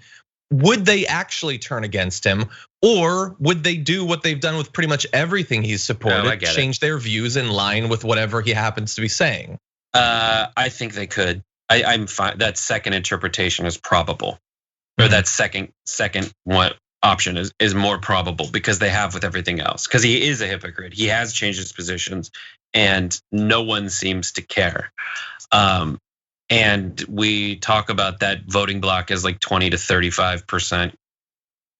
Would they actually turn against him, or would they do what they've done with pretty much everything he's supported, change their views in line with whatever he happens to be saying? I think they could. I'm fine. That second interpretation is probable, or that second one option is more probable, because they have with everything else. Because he is a hypocrite. He has changed his positions, and no one seems to care. And we talk about that voting block as like 20 to 35%,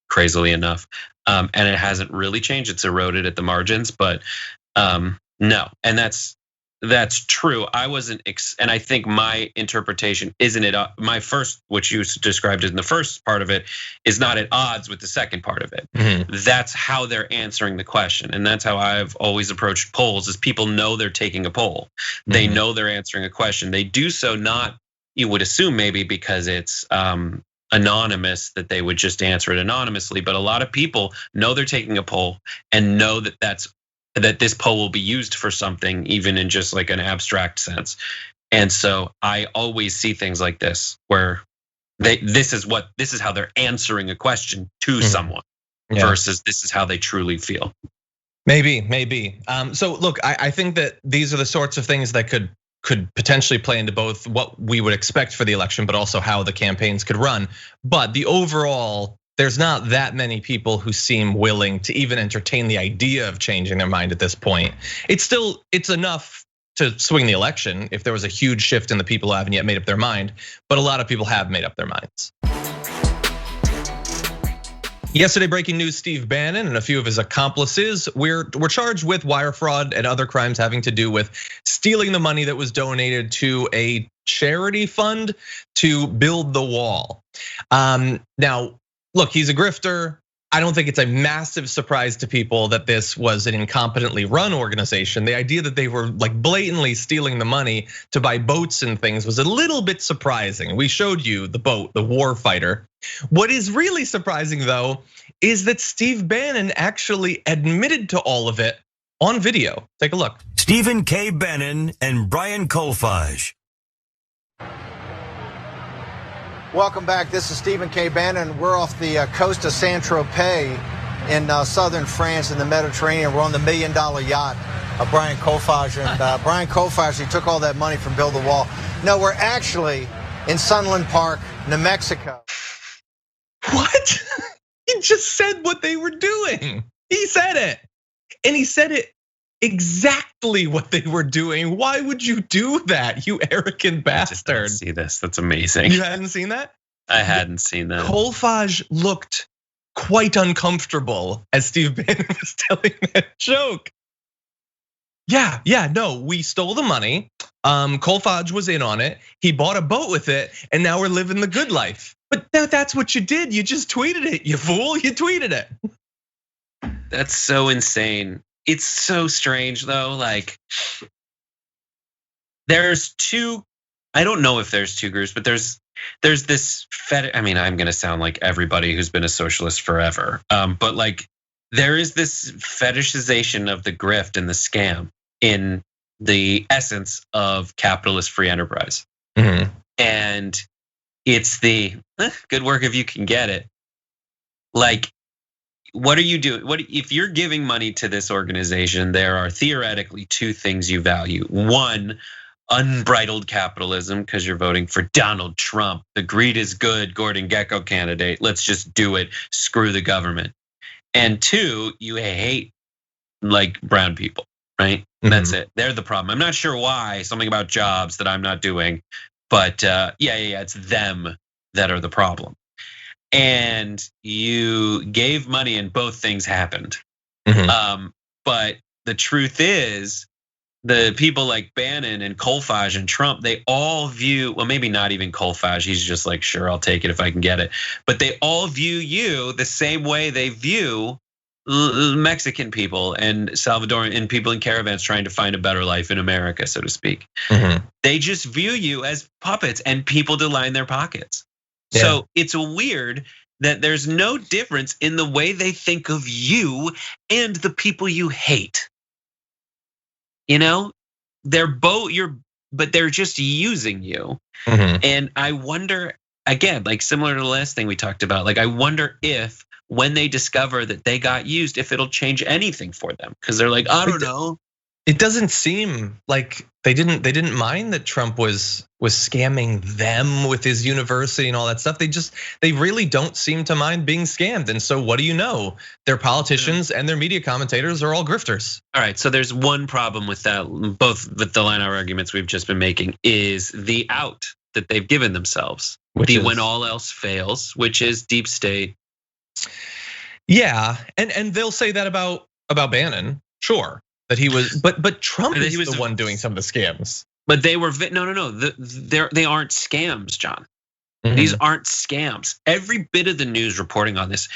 crazily enough. And it hasn't really changed. It's eroded at the margins, but no. And that's true. I wasn't, and I think my interpretation isn't it. My first, which you described in the first part of it, is not at odds with the second part of it. That's how they're answering the question, and that's how I've always approached polls. Is people know they're taking a poll, they know they're answering a question. They do so not, you would assume, maybe because it's anonymous, that they would just answer it anonymously. But a lot of people know they're taking a poll and know that that this poll will be used for something, even in just like an abstract sense. And so I always see things like this, where this is how they're answering a question to someone, versus this is how they truly feel. Maybe. So look, I think that these are the sorts of things that could potentially play into both what we would expect for the election, but also how the campaigns could run. But the overall there's not that many people who seem willing to even entertain the idea of changing their mind at this point. It's enough to swing the election if there was a huge shift in the people who haven't yet made up their mind, but a lot of people have made up their minds. Yesterday, breaking news, Steve Bannon and a few of his accomplices were charged with wire fraud and other crimes having to do with stealing the money that was donated to a charity fund to build the wall. Now, look, he's a grifter. I don't think it's a massive surprise to people that this was an incompetently run organization. The idea that they were like blatantly stealing the money to buy boats and things was a little bit surprising. We showed you the boat, the Warfighter. What is really surprising though, is that Steve Bannon actually admitted to all of it on video. Take a look. Stephen K. Bannon and Brian Colfage. Welcome back. This is Stephen K. Bannon. We're off the coast of Saint-Tropez in southern France in the Mediterranean. We're on the $1 million yacht of Brian Colfage. And Brian Colfage, he took all that money from Build the Wall. No, we're actually in Sunland Park, New Mexico. What? He just said what they were doing. He said it. And he said it exactly what they were doing. Why would you do that, you arrogant bastard? I just didn't see this. That's amazing. You hadn't seen that? I hadn't seen that. Colfage looked quite uncomfortable as Steve Bannon was telling that joke. Yeah, no, we stole the money. Colfage was in on it. He bought a boat with it, and now we're living the good life. But that's what you did. You just tweeted it, you fool. You tweeted it. That's so insane. It's so strange though, like there's two, I don't know if there's two groups, but there's this I mean, I'm gonna sound like everybody who's been a socialist forever. But like there is this fetishization of the grift and the scam in the essence of capitalist free enterprise. Mm-hmm. And it's the good work if you can get it. Like, what are you doing? What if you're giving money to this organization? There are theoretically two things you value. One, unbridled capitalism, because you're voting for Donald Trump. The greed is good, Gordon Gekko candidate. Let's just do it. Screw the government. And two, you hate like brown people, right? Mm-hmm. That's it. They're the problem. I'm not sure why. Something about jobs that I'm not doing, but yeah, it's them that are the problem. And you gave money and both things happened. Mm-hmm. But the truth is, the people like Bannon and Colfage and Trump, they all view, well, maybe not even Colfage, he's just like, sure, I'll take it if I can get it. But they all view you the same way they view Mexican people and Salvadoran and people in caravans trying to find a better life in America, so to speak. Mm-hmm. They just view you as puppets and people to line their pockets. Yeah. So it's weird that there's no difference in the way they think of you and the people you hate. You know, they're both but they're just using you. Mm-hmm. And I wonder, again, like similar to the last thing we talked about, like I wonder if when they discover that they got used, if it'll change anything for them. Because they're like, I don't know. It doesn't seem like they didn't mind that Trump was scamming them with his university and all that stuff. They really don't seem to mind being scammed. And so what do you know? Their politicians and their media commentators are all grifters. All right, so there's one problem with that, both with the line of arguments we've just been making, is the out that they've given themselves. When all else fails, which is deep state. Yeah, and they'll say that about Bannon, sure. That he was, but Trump is the one doing some of the scams. But they were no. They aren't scams, John. Mm-hmm. These aren't scams. Every bit of the news reporting on this,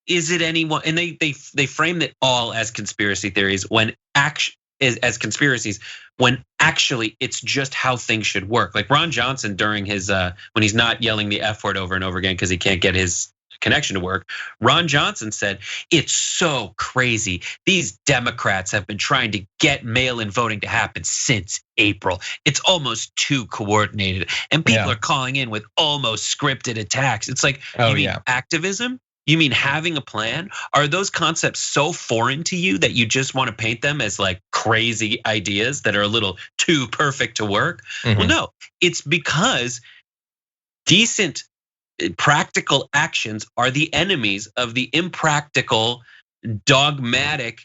is it anyone? And they framed it all as conspiracy theories when as conspiracies when actually it's just how things should work. Like Ron Johnson during his when he's not yelling the F word over and over again because he can't get his connection to work. Ron Johnson said, it's so crazy. These Democrats have been trying to get mail-in voting to happen since April. It's almost too coordinated. And people are calling in with almost scripted attacks. It's like, you mean activism? You mean having a plan? Are those concepts so foreign to you that you just want to paint them as like crazy ideas that are a little too perfect to work? Mm-hmm. Well, no, it's because decent practical actions are the enemies of the impractical, dogmatic,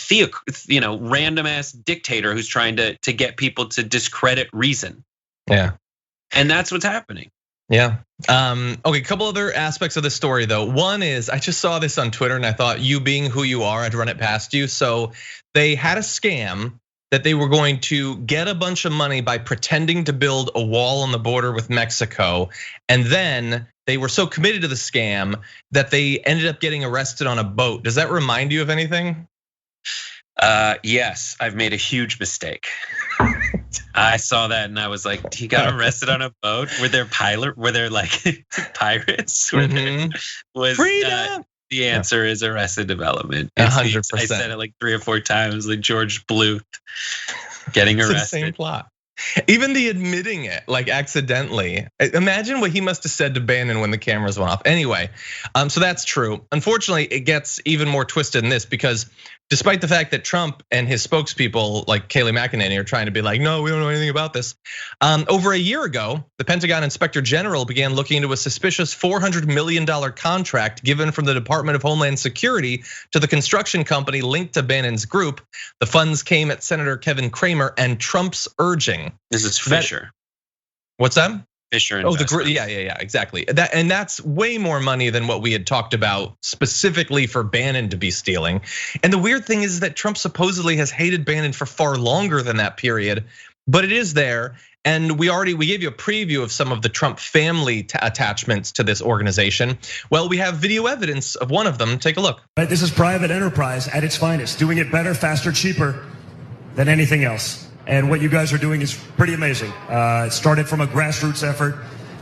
random ass dictator who's trying to get people to discredit reason. Yeah. And that's what's happening. Yeah. Okay, a couple other aspects of the story though. One is, I just saw this on Twitter and I thought, you being who you are, I'd run it past you. So they had a scam that they were going to get a bunch of money by pretending to build a wall on the border with Mexico. And then they were so committed to the scam that they ended up getting arrested on a boat. Does that remind you of anything? Yes, I've made a huge mistake. I saw that and I was like, he got arrested on a boat? Were there like pirates? Freedom! The answer is Arrested Development. 100%. I said it like 3 or 4 times, like George Bluth getting arrested. It's the same plot. Even the admitting it, like accidentally. Imagine what he must have said to Bannon when the cameras went off. Anyway, so that's true. Unfortunately, it gets even more twisted in this because despite the fact that Trump and his spokespeople like Kayleigh McEnany are trying to be like, no, we don't know anything about this. Over a year ago, the Pentagon Inspector General began looking into a suspicious $400 million contract given from the Department of Homeland Security to the construction company linked to Bannon's group. The funds came at Senator Kevin Cramer and Trump's urging. This is Fisher. What's that? Fisher. Oh, yeah, exactly. And that's way more money than what we had talked about specifically for Bannon to be stealing. And the weird thing is that Trump supposedly has hated Bannon for far longer than that period, but it is there. And we gave you a preview of some of the Trump family attachments to this organization. Well, we have video evidence of one of them. Take a look. This is private enterprise at its finest, doing it better, faster, cheaper than anything else. And what you guys are doing is pretty amazing. It started from a grassroots effort,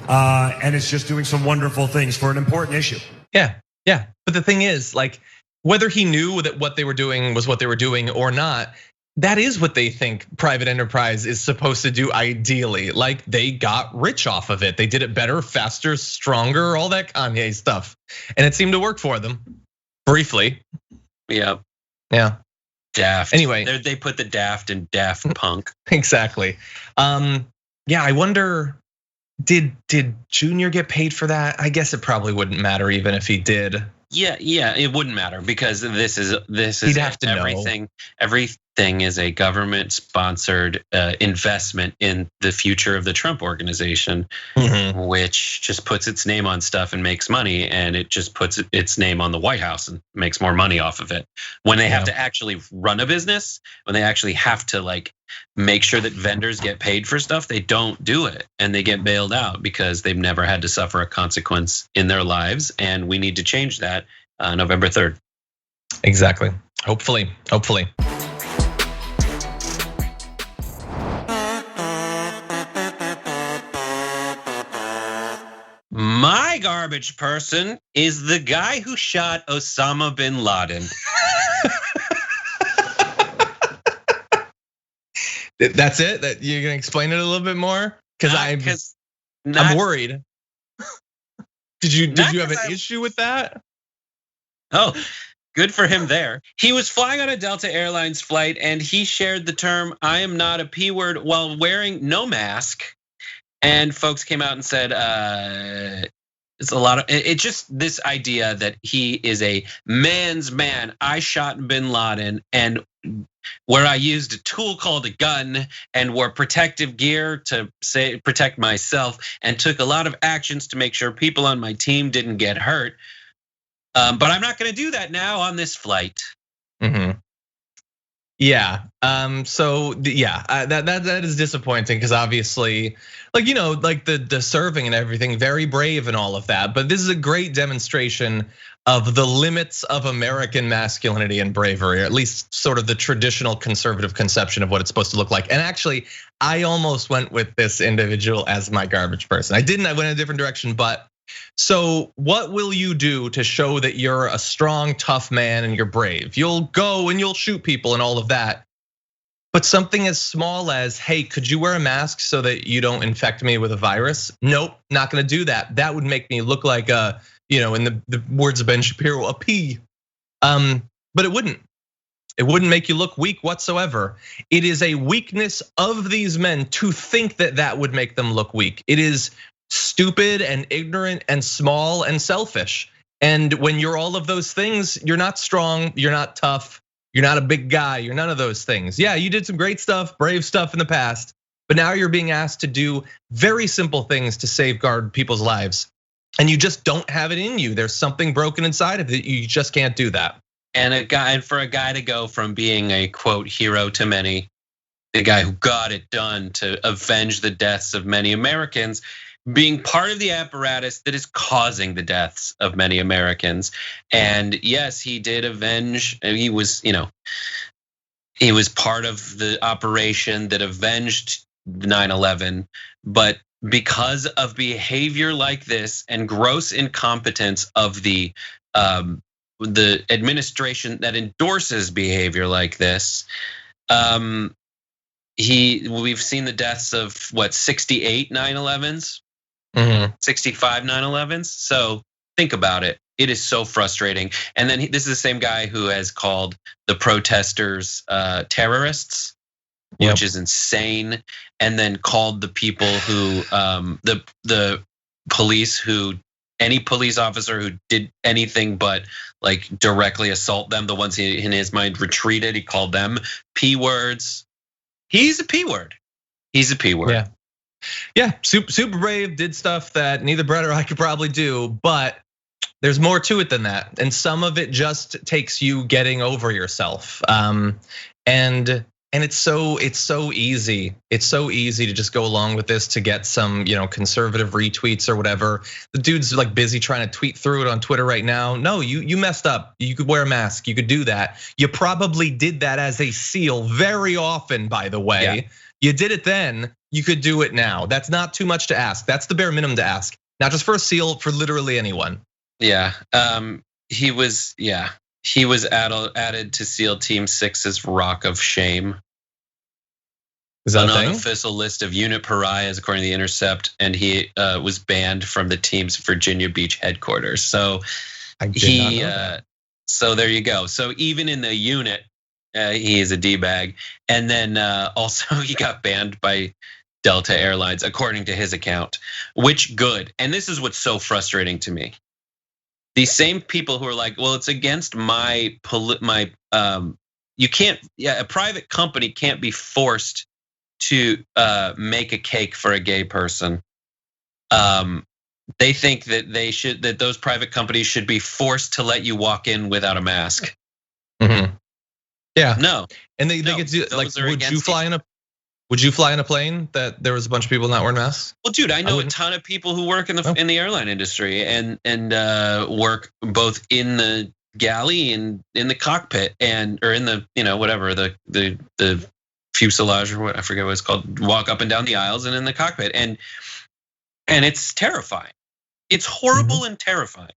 and it's just doing some wonderful things for an important issue. Yeah. But the thing is, like, whether he knew that what they were doing was what they were doing or not, that is what they think private enterprise is supposed to do ideally. Like, they got rich off of it. They did it better, faster, stronger, all that Kanye stuff. And it seemed to work for them, briefly. Yeah. Daft. Anyway, they put the daft in Daft Punk. Exactly. Yeah, I wonder, did Junior get paid for that? I guess it probably wouldn't matter even if he did. Yeah, it wouldn't matter because this is He'd have to everything. Know. Everything is a government-sponsored investment in the future of the Trump organization, which just puts its name on stuff and makes money, and it just puts its name on the White House and makes more money off of it. When they have to actually run a business, when they actually have to like make sure that vendors get paid for stuff, they don't do it, and they get bailed out because they've never had to suffer a consequence in their lives, and we need to change that November 3rd. Exactly. Hopefully. My garbage person is the guy who shot Osama bin Laden. That's it? That you're gonna explain it a little bit more? Because I'm worried. Did you have an issue with that? Oh, good for him there. He was flying on a Delta Airlines flight and he shared the term "I am not a P word" while wearing no mask. And folks came out and said, it's a lot of, it's just this idea that he is a man's man. I shot bin Laden, and where I used a tool called a gun and wore protective gear to protect myself, and took a lot of actions to make sure people on my team didn't get hurt. But I'm not gonna do that now on this flight. Yeah. So yeah, that is disappointing because obviously, like like the serving and everything, very brave and all of that. But this is a great demonstration of the limits of American masculinity and bravery, or at least sort of the traditional conservative conception of what it's supposed to look like. And actually, I almost went with this individual as my garbage person. I didn't. I went in a different direction, but. So what will you do to show that you're a strong, tough man and you're brave? You'll go and you'll shoot people and all of that. But something as small as, hey, could you wear a mask so that you don't infect me with a virus? Nope, not gonna do that. That would make me look like a, in the words of Ben Shapiro, a P. But it wouldn't. It wouldn't make you look weak whatsoever. It is a weakness of these men to think that that would make them look weak. It is stupid and ignorant and small and selfish. And when you're all of those things, you're not strong, you're not tough, you're not a big guy, you're none of those things. Yeah, you did some great stuff, brave stuff in the past, but now you're being asked to do very simple things to safeguard people's lives. And you just don't have it in you. There's something broken inside of it. You just can't do that. And for a guy to go from being a quote hero to many, the guy who got it done to avenge the deaths of many Americans, being part of the apparatus that is causing the deaths of many Americans. And yes, he did avenge. He was part of the operation that avenged 9/11, but because of behavior like this and gross incompetence of the administration that endorses behavior like this, we've seen the deaths of 68 9/11s, 65 9/11s. So think about it. It is so frustrating. And then this is the same guy who has called the protesters terrorists, which is insane. And then called the people who the police who any police officer who did anything but like directly assault them, the ones he in his mind retreated, he called them P words. He's a P word. He's a P word. Yeah, super brave, did stuff that neither Brett or I could probably do, but there's more to it than that. And some of it just takes you getting over yourself. And it's so easy. It's so easy to just go along with this to get some, conservative retweets or whatever. The dude's like busy trying to tweet through it on Twitter right now. No, you messed up. You could wear a mask. You could do that. You probably did that as a SEAL very often, by the way. Yeah. You did it then. You could do it now. That's not too much to ask. That's the bare minimum to ask. Not just for a SEAL, for literally anyone. Yeah. He was added to SEAL Team 6's Rock of Shame. Is that an unofficial list of unit pariahs, according to The Intercept, and he was banned from the team's Virginia Beach headquarters. So so there you go. So even in the unit, he is a D-bag. And then also he got banned by Delta Airlines, according to his account, which good. And this is what's so frustrating to me. These same people who are like, well, it's against a private company can't be forced to make a cake for a gay person. They think that those private companies should be forced to let you walk in without a mask. Mm-hmm. Yeah. No. And they get to, like, would you fly in a plane that there was a bunch of people not wearing masks? Well, dude, I know a ton of people who work in the airline industry and work both in the galley and in the cockpit or in the whatever the fuselage or what, I forget what it's called. Walk up and down the aisles and in the cockpit and it's terrifying. It's horrible and terrifying.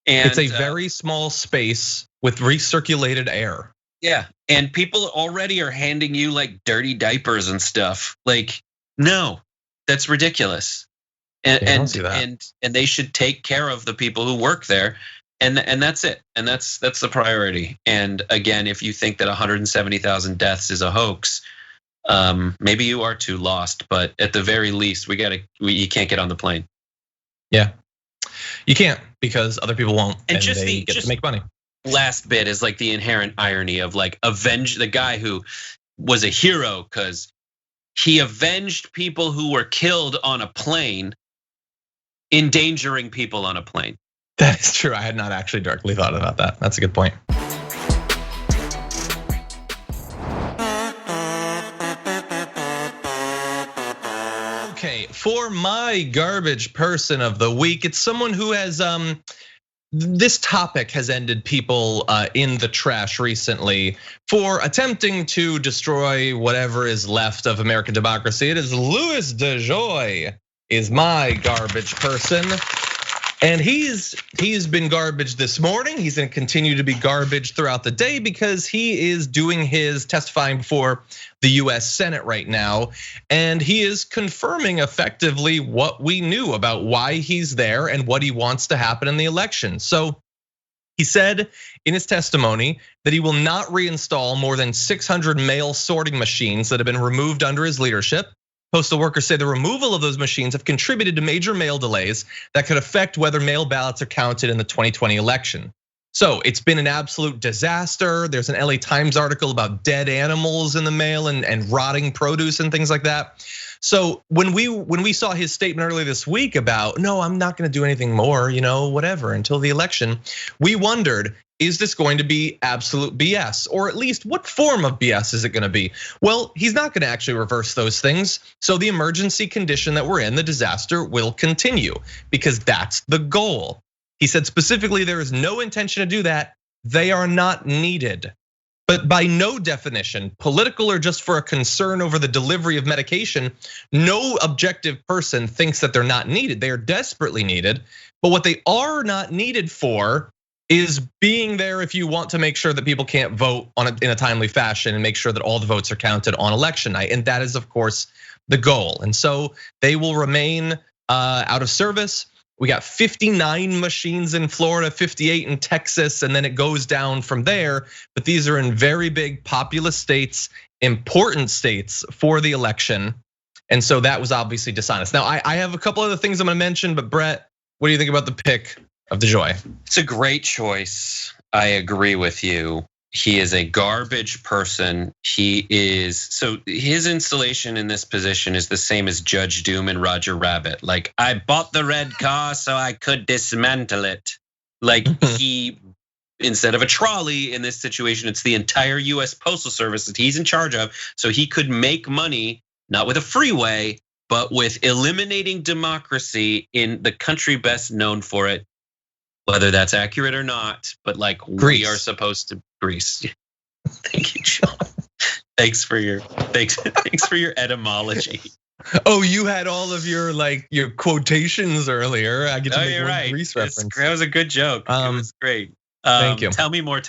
And it's a very small space with recirculated air. Yeah, and people already are handing you like dirty diapers and stuff. Like, no, that's ridiculous. And they should take care of the people who work there, and that's it. And that's the priority. And again, if you think that 170,000 deaths is a hoax, maybe you are too lost. But at the very least, you can't get on the plane. Yeah, you can't because other people won't, and they get to make money. Last bit is like the inherent irony of like the guy who was a hero because he avenged people who were killed on a plane, endangering people on a plane. That is true. I had not actually directly thought about that. That's a good point. Okay, for my garbage person of the week, it's someone who has this topic has ended people in the trash recently for attempting to destroy whatever is left of American democracy. It is Louis DeJoy is my garbage person. And he's been garbage this morning. He's gonna continue to be garbage throughout the day because he is doing his testifying before the US Senate right now. And he is confirming effectively what we knew about why he's there and what he wants to happen in the election. So he said in his testimony that he will not reinstall more than 600 mail sorting machines that have been removed under his leadership. Postal workers say the removal of those machines have contributed to major mail delays that could affect whether mail ballots are counted in the 2020 election. So it's been an absolute disaster. There's an LA Times article about dead animals in the mail and rotting produce and things like that. So when we saw his statement earlier this week about, no, I'm not gonna do anything more, whatever, until the election, we wondered, is this going to be absolute BS? Or at least what form of BS is it gonna be? Well, he's not gonna actually reverse those things. So the emergency condition that we're in, the disaster, will continue because that's the goal. He said specifically there is no intention to do that. They are not needed. But by no definition, political or just for a concern over the delivery of medication, no objective person thinks that they're not needed. They are desperately needed. But what they are not needed for is being there if you want to make sure that people can't vote in a timely fashion and make sure that all the votes are counted on election night. And that is, of course, the goal. And so they will remain out of service. We got 59 machines in Florida, 58 in Texas, and then it goes down from there. But these are in very big populous states, important states for the election. And so that was obviously dishonest. Now, I have a couple other things I'm gonna mention, but Brett, what do you think about the pick of DeJoy? It's a great choice. I agree with you. He is a garbage person. So his installation in this position is the same as Judge Doom and Roger Rabbit. Like, I bought the red car so I could dismantle it. Like he, instead of a trolley in this situation, it's the entire US Postal Service that he's in charge of. So he could make money, not with a freeway, but with eliminating democracy in the country best known for it. Whether that's accurate or not, but like Greece. We are supposed to Greece. Thank you, John. Thanks for your etymology. Oh, you had all of your quotations earlier. I get to make one Greece reference. That was a good joke. It was great. Thank you. Tell me more,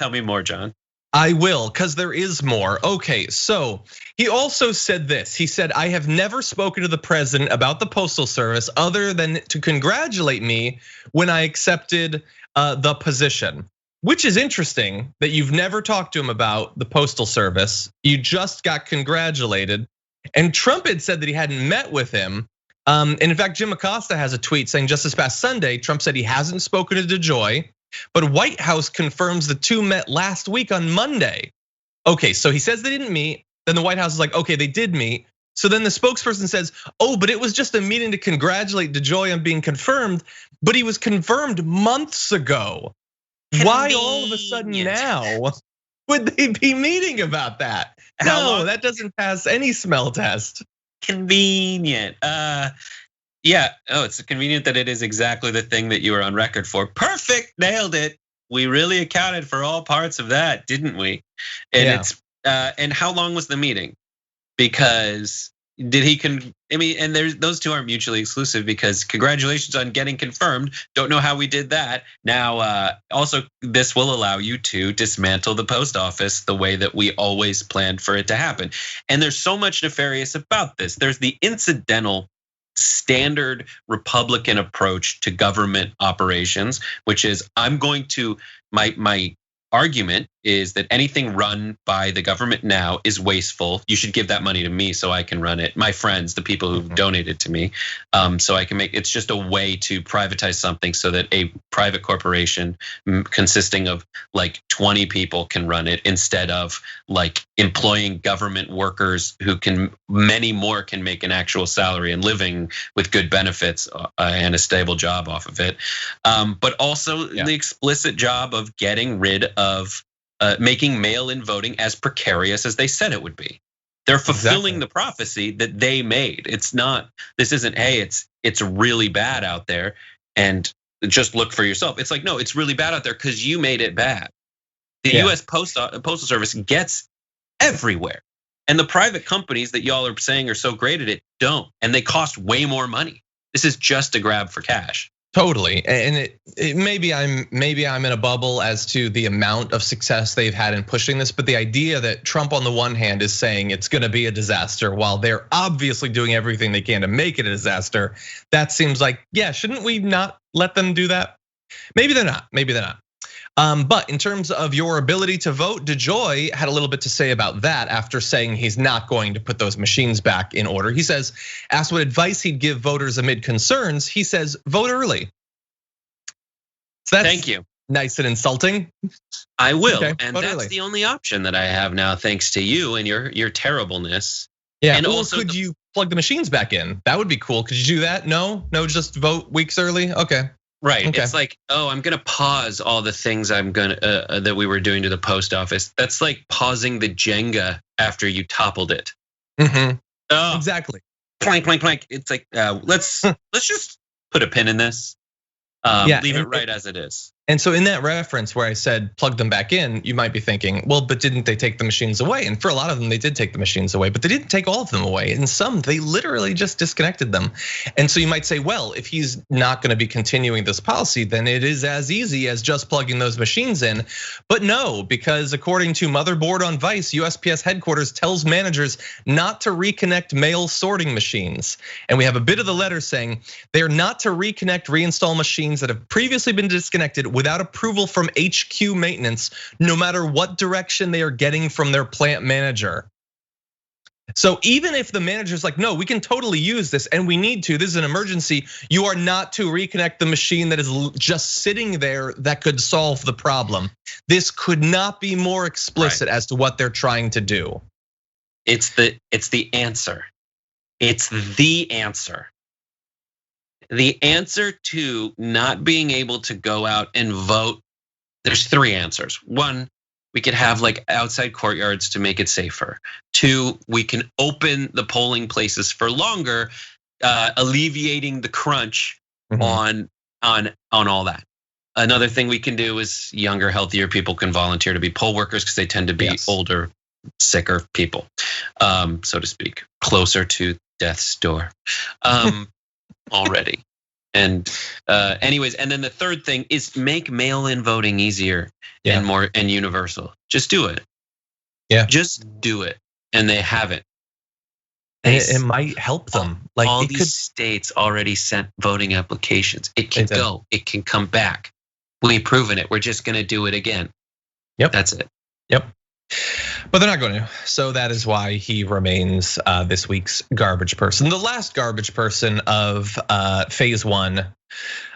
John. I will, because there is more. Okay, so he also said this. He said, I have never spoken to the president about the Postal Service other than to congratulate me when I accepted the position. Which is interesting that you've never talked to him about the Postal Service. You just got congratulated. And Trump had said that he hadn't met with him. And in fact, Jim Acosta has a tweet saying just this past Sunday, Trump said he hasn't spoken to DeJoy. But White House confirms the two met last week on Monday. Okay, so he says they didn't meet. Then the White House is like, okay, they did meet. So then the spokesperson says, oh, but it was just a meeting to congratulate DeJoy on being confirmed. But he was confirmed months ago. Why all of a sudden now would they be meeting about that? No, that doesn't pass any smell test. Convenient. Yeah, it's convenient that it is exactly the thing that you were on record for. Perfect, nailed it. We really accounted for all parts of that, didn't we? And and how long was the meeting? Because and those two aren't mutually exclusive because congratulations on getting confirmed. Don't know how we did that. Now, also this will allow you to dismantle the post office the way that we always planned for it to happen. And there's so much nefarious about this. There's the incidental standard Republican approach to government operations, which is my argument is that anything run by the government now is wasteful. You should give that money to me so I can run it. My friends, the people who've donated to me, so I can it's just a way to privatize something so that a private corporation consisting of like 20 people can run it instead of like employing government workers who many more can make an actual salary and living with good benefits and a stable job off of it. But also the explicit job of getting rid of making mail-in voting as precarious as they said it would be. They're fulfilling the prophecy that they made. This isn't, hey, it's really bad out there and just look for yourself. It's like, no, it's really bad out there because you made it bad. The US Postal Service gets everywhere. And the private companies that y'all are saying are so great at it don't, and they cost way more money. This is just a grab for cash. Totally, and maybe I'm in a bubble as to the amount of success they've had in pushing this, but the idea that Trump on the one hand is saying it's gonna be a disaster while they're obviously doing everything they can to make it a disaster, that seems like, shouldn't we not let them do that? Maybe they're not, maybe they're not. But in terms of your ability to vote, DeJoy had a little bit to say about that after saying he's not going to put those machines back in order. He says, asked what advice he'd give voters amid concerns, he says, vote early. So that's Thank you. Nice and insulting. I will, Okay, and vote that's early. the only option that I have now, thanks to you and your terribleness. Yeah, and or also could you plug the machines back in? That would be cool. Could you do that? No, just vote weeks early. Okay. Right. Okay. It's like, oh, I'm gonna pause all the things I'm gonna that we were doing to the post office. That's like pausing the Jenga after you toppled it. Oh, Exactly. Plank, plank, plank. It's like let's just put a pin in this. Leave it right as it is. And so in that reference where I said plug them back in, you might be thinking, well, but didn't they take the machines away? And for a lot of them, they did take the machines away, but they didn't take all of them away. And some, they literally just disconnected them. And so you might say, well, if he's not gonna be continuing this policy, then it is as easy as just plugging those machines in. But no, because according to Motherboard on Vice, USPS headquarters tells managers not to reconnect mail sorting machines. And we have a bit of the letter saying they're not to reconnect, reinstall machines that have previously been disconnected without approval from HQ maintenance, no matter what direction they are getting from their plant manager. So even if the manager's like, no, we can totally use this and we need to, this is an emergency, you are not to reconnect the machine that is just sitting there that could solve the problem. This could not be more explicit as to what they're trying to do. It's the answer. It's the answer. The answer to not being able to go out and vote, there's three answers. One, we could have like outside courtyards to make it safer. Two, we can open the polling places for longer, alleviating the crunch on all that. Another thing we can do is younger, healthier people can volunteer to be poll workers because they tend to be older, sicker people, so to speak, closer to death's door. Already. And anyways, and then the third thing is make mail-in voting easier and more and universal. Just do it. Yeah. Just do it. And they haven't. It might help them. Like all these states already sent voting applications. It can go, it can come back. We've proven it. We're just gonna do it again. Yep. That's it. Yep. But they're not going to. So that is why he remains this week's garbage person. The last garbage person of phase one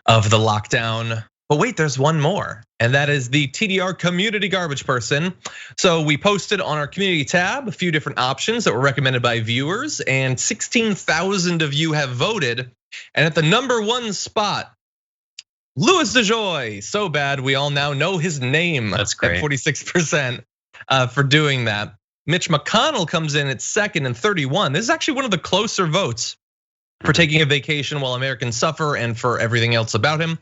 of the lockdown. But wait, there's one more. And that is the TDR community garbage person. So we posted on our community tab a few different options that were recommended by viewers, and 16,000 of you have voted. And at the number one spot, Louis DeJoy. So bad we all now know his name. That's great. At 46%. For doing that. Mitch McConnell comes in at second and 31. This is actually one of the closer votes for taking a vacation while Americans suffer and for everything else about him.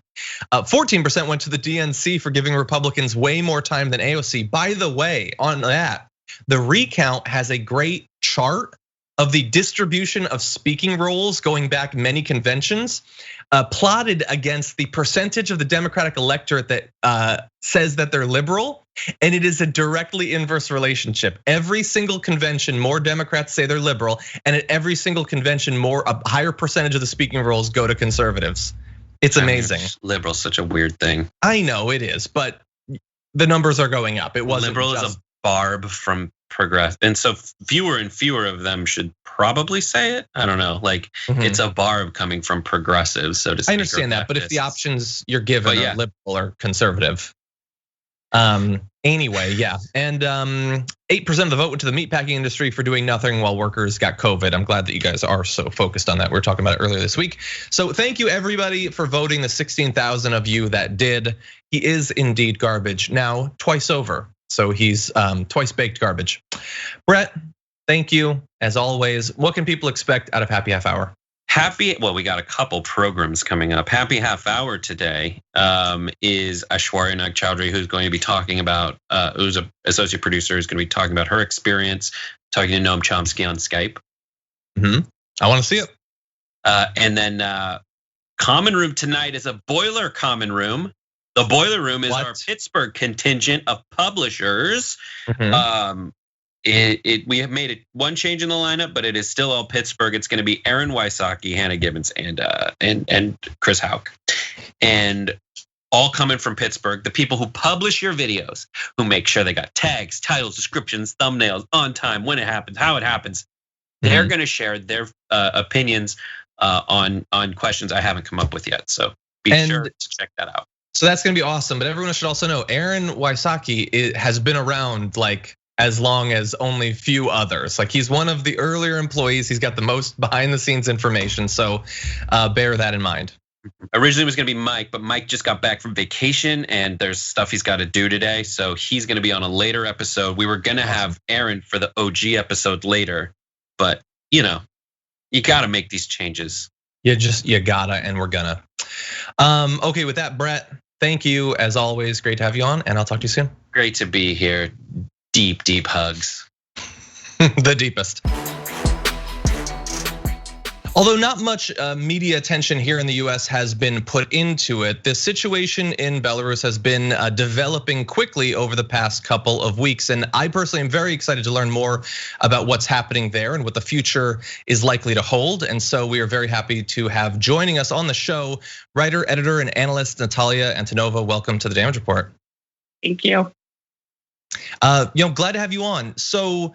14% went to the DNC for giving Republicans way more time than AOC. By the way, on that, the recount has a great chart of the distribution of speaking roles going back many conventions, plotted against the percentage of the Democratic electorate that says that they're liberal. And it is a directly inverse relationship. Every single convention, more Democrats say they're liberal, and at every single convention, a higher percentage of the speaking roles go to conservatives. It's amazing. Liberal, such a weird thing. I know it is, but the numbers are going up. It wasn't liberal is a barb from progress, and so fewer and fewer of them should probably say it. I don't know, like it's a barb coming from progressives, so to speak. I understand that, but if the options you're given are liberal or conservative. Anyway, yeah, and 8% of the vote went to the meatpacking industry for doing nothing while workers got COVID. I'm glad that you guys are so focused on that. We were talking about it earlier this week. So thank you everybody for voting, the 16,000 of you that did. He is indeed garbage now, twice over. So he's twice baked garbage. Brett, thank you as always. What can people expect out of Happy Half Hour? Well, we got a couple programs coming up. Happy Half Hour today is Aishwarya Nag-Chaudhuri, who's going to be talking about, who's an associate producer, who's going to be talking about her experience talking to Noam Chomsky on Skype. I want to see it. And then Common Room tonight is a Boiler Common Room. The Boiler Room is our Pittsburgh contingent of publishers. We have made one change in the lineup, but it is still all Pittsburgh. It's going to be Aaron Wysocki, Hannah Gibbons, and Chris Hauk. And all coming from Pittsburgh, the people who publish your videos, who make sure they got tags, titles, descriptions, thumbnails, on time, when it happens, how it happens, they're going to share their opinions on questions I haven't come up with yet. So be sure to check that out. So that's going to be awesome. But everyone should also know Aaron Wysocki has been around like as long as only few others. Like he's one of the earlier employees. He's got the most behind the scenes information. So bear that in mind. Originally it was gonna be Mike, but Mike just got back from vacation and there's stuff he's got to do today. So he's gonna be on a later episode. We were gonna have Aaron for the OG episode later, but you gotta make these changes. You gotta, and we're gonna. Okay, with that, Brett, thank you as always. Great to have you on, and I'll talk to you soon. Great to be here. Deep, deep hugs. The deepest. Although not much media attention here in the US has been put into it, the situation in Belarus has been developing quickly over the past couple of weeks. And I personally am very excited to learn more about what's happening there and what the future is likely to hold. And so we are very happy to have joining us on the show, writer, editor, and analyst Natalia Antonova. Welcome to the Damage Report. Thank you. Glad to have you on. So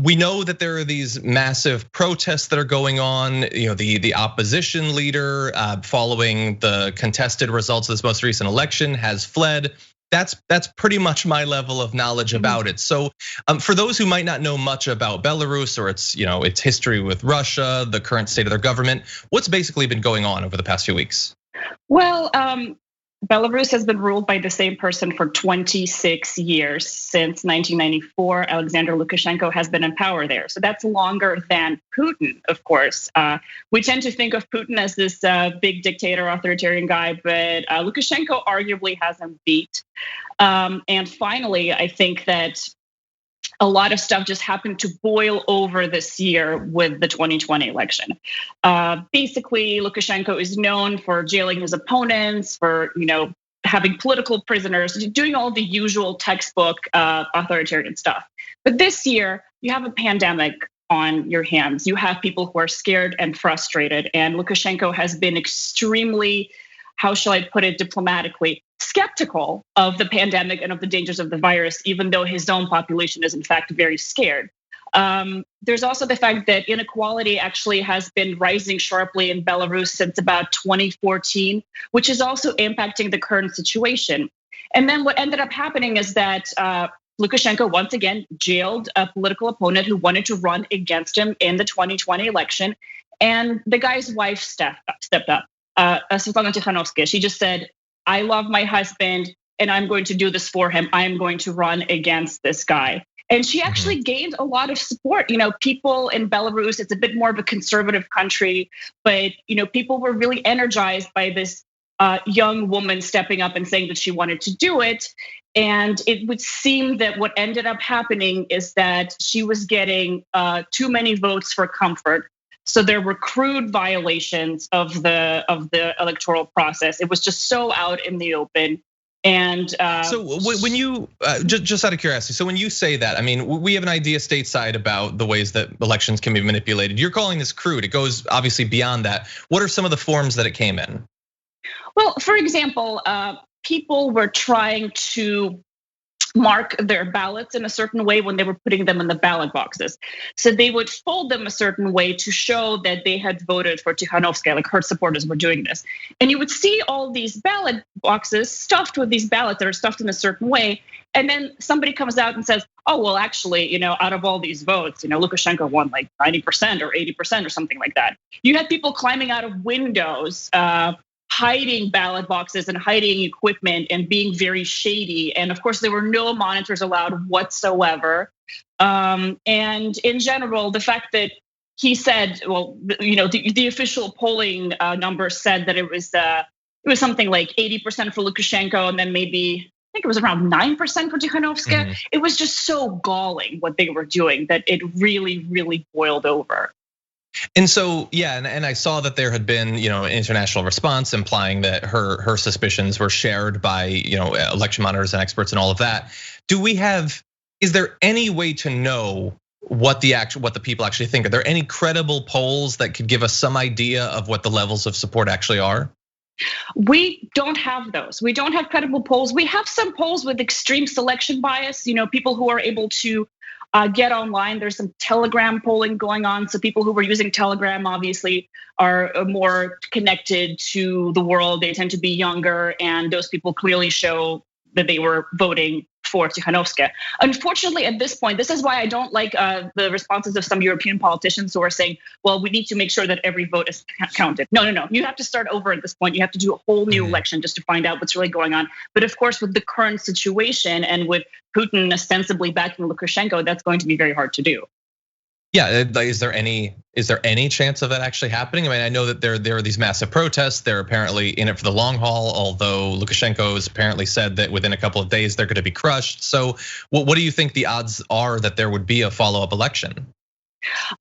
we know that there are these massive protests that are going on. The opposition leader, following the contested results of this most recent election, has fled. That's pretty much my level of knowledge about it. So for those who might not know much about Belarus or its history with Russia, the current state of their government, what's basically been going on over the past few weeks? Well, Belarus has been ruled by the same person for 26 years. Since 1994, Alexander Lukashenko has been in power there. So that's longer than Putin, of course. We tend to think of Putin as this big dictator, authoritarian guy, but Lukashenko arguably has him beat. And finally, I think that a lot of stuff just happened to boil over this year with the 2020 election. Basically, Lukashenko is known for jailing his opponents, for having political prisoners, doing all the usual textbook authoritarian stuff. But this year, you have a pandemic on your hands. You have people who are scared and frustrated, and Lukashenko has been extremely, how shall I put it diplomatically, skeptical of the pandemic and of the dangers of the virus, even though his own population is in fact very scared. There's also the fact that inequality actually has been rising sharply in Belarus since about 2014, which is also impacting the current situation. And then what ended up happening is that Lukashenko once again jailed a political opponent who wanted to run against him in the 2020 election. And the guy's wife stepped up, Svetlana Tikhanovskaya. She just said, I love my husband and I'm going to do this for him. I'm going to run against this guy. And she actually gained a lot of support. People in Belarus, it's a bit more of a conservative country, but people were really energized by this young woman stepping up and saying that she wanted to do it. And it would seem that what ended up happening is that she was getting too many votes for comfort. So there were crude violations of the electoral process. It was just so out in the open. And so when you just out of curiosity, so when you say that, I mean, we have an idea stateside about the ways that elections can be manipulated. You're calling this crude. It goes obviously beyond that. What are some of the forms that it came in? Well, for example, people were trying to mark their ballots in a certain way when they were putting them in the ballot boxes. So they would fold them a certain way to show that they had voted for Tikhanovskaya, like her supporters were doing this. And you would see all these ballot boxes stuffed with these ballots that are stuffed in a certain way. And then somebody comes out and says, oh, well, actually, out of all these votes, Lukashenko won like 90% or 80% or something like that. You had people climbing out of windows, hiding ballot boxes and hiding equipment and being very shady. And of course, there were no monitors allowed whatsoever. And in general, the fact that he said, well, the official polling numbers said that it was something like 80% for Lukashenko, and then maybe I think it was around 9% for Tikhanovskaya. It was just so galling what they were doing that it really, really boiled over. And so, yeah, and I saw that there had been, an international response implying that her suspicions were shared by, election monitors and experts and all of that. Is there any way to know what the people actually think? Are there any credible polls that could give us some idea of what the levels of support actually are? We don't have those. We don't have credible polls. We have some polls with extreme selection bias, people who are able to get online. There's some Telegram polling going on. So people who were using Telegram obviously are more connected to the world. They tend to be younger, and those people clearly show that they were voting for Tikhanovskaya. Unfortunately, at this point, this is why I don't like the responses of some European politicians who are saying, well, we need to make sure that every vote is counted. No. You have to start over at this point. You have to do a whole new election just to find out what's really going on. But of course, with the current situation and with Putin ostensibly backing Lukashenko, that's going to be very hard to do. Yeah, is there any chance of that actually happening? I mean, I know that there are these massive protests. They're apparently in it for the long haul, although Lukashenko has apparently said that within a couple of days they're going to be crushed. So what do you think the odds are that there would be a follow-up election?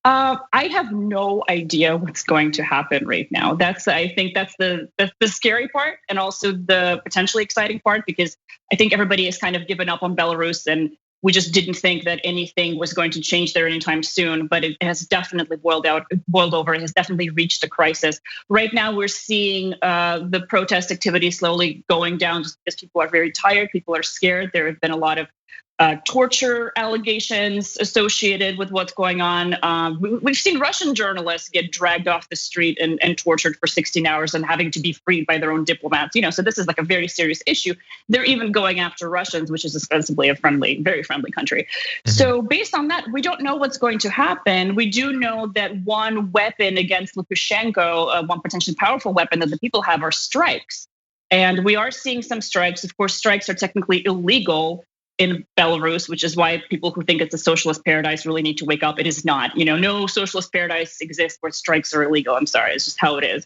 I have no idea what's going to happen right now. I think that's the scary part, and also the potentially exciting part, because I think everybody has kind of given up on Belarus, and we just didn't think that anything was going to change there anytime soon, but it has definitely boiled over. It has definitely reached a crisis. Right now, we're seeing the protest activity slowly going down just because people are very tired. People are scared. There have been a lot of torture allegations associated with what's going on. We've seen Russian journalists get dragged off the street and tortured for 16 hours and having to be freed by their own diplomats. So this is like a very serious issue. They're even going after Russians, which is ostensibly a very friendly country. Mm-hmm. So based on that, we don't know what's going to happen. We do know that one weapon against Lukashenko, one potentially powerful weapon that the people have, are strikes. And we are seeing some strikes. Of course, strikes are technically illegal in Belarus, which is why people who think it's a socialist paradise really need to wake up. It is not. No socialist paradise exists where strikes are illegal. I'm sorry, it's just how it is.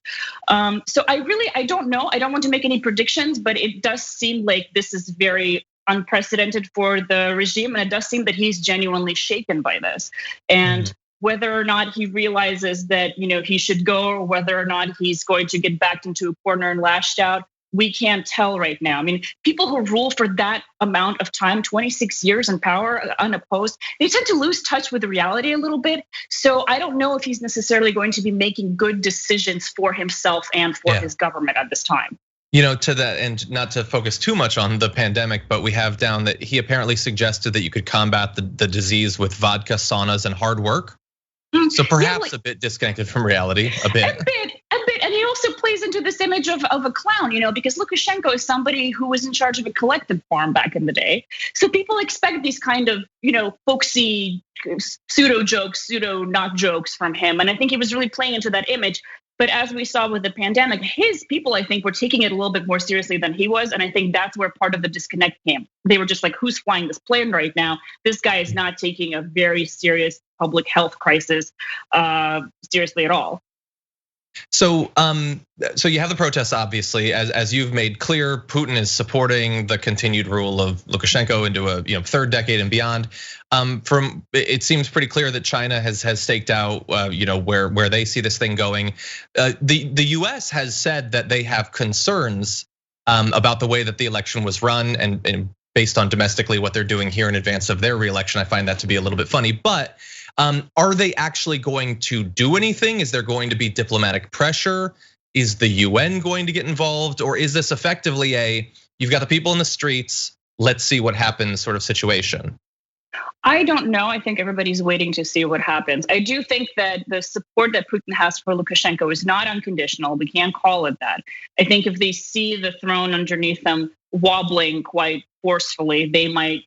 So I don't know. I don't want to make any predictions, but it does seem like this is very unprecedented for the regime, and it does seem that he's genuinely shaken by this. And whether or not he realizes that he should go, or whether or not he's going to get backed into a corner and lashed out, we can't tell right now. I mean, people who rule for that amount of time, 26 years in power, unopposed, they tend to lose touch with reality a little bit. So I don't know if he's necessarily going to be making good decisions for himself and for his government at this time. To that, and not to focus too much on the pandemic, but we have down that he apparently suggested that you could combat the disease with vodka, saunas, and hard work. So perhaps a bit disconnected from reality, a bit. And he also plays into this image of a clown, because Lukashenko is somebody who was in charge of a collective farm back in the day. So people expect these kind of, folksy pseudo jokes, pseudo not jokes from him. And I think he was really playing into that image. But as we saw with the pandemic, his people, I think, were taking it a little bit more seriously than he was. And I think that's where part of the disconnect came. They were just like, who's flying this plane right now? This guy is not taking a very serious public health crisis seriously at all. So you have the protests, obviously, as you've made clear. Putin is supporting the continued rule of Lukashenko into a third decade and beyond. It seems pretty clear that China has staked out where they see this thing going. The US has said that they have concerns about the way that the election was run, and based on domestically what they're doing here in advance of their reelection. I find that to be a little bit funny, but are they actually going to do anything? Is there going to be diplomatic pressure? Is the UN going to get involved? Or is this effectively you've got the people in the streets, let's see what happens sort of situation? I don't know. I think everybody's waiting to see what happens. I do think that the support that Putin has for Lukashenko is not unconditional. We can't call it that. I think if they see the throne underneath them wobbling quite forcefully, they might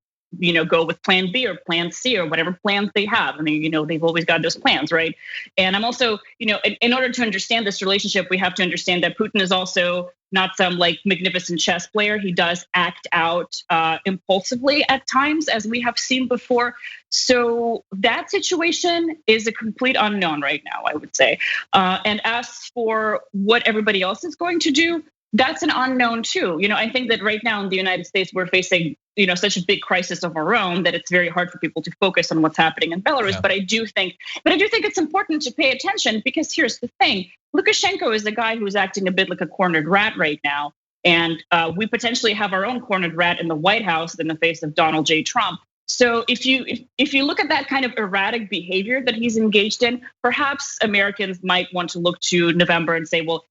go with plan B or plan C or whatever plans they have. I mean, they've always got those plans, right? And I'm also, in order to understand this relationship, we have to understand that Putin is also not some like magnificent chess player. He does act out impulsively at times, as we have seen before. So that situation is a complete unknown right now, I would say. And as for what everybody else is going to do, that's an unknown too. I think that right now in the United States, we're facing, such a big crisis of our own that it's very hard for people to focus on what's happening in Belarus. Yeah. But I do think it's important to pay attention, because here's the thing: Lukashenko is a guy who's acting a bit like a cornered rat right now, and we potentially have our own cornered rat in the White House in the face of Donald J. Trump. So if you look at that kind of erratic behavior that he's engaged in, perhaps Americans might want to look to November and say, well,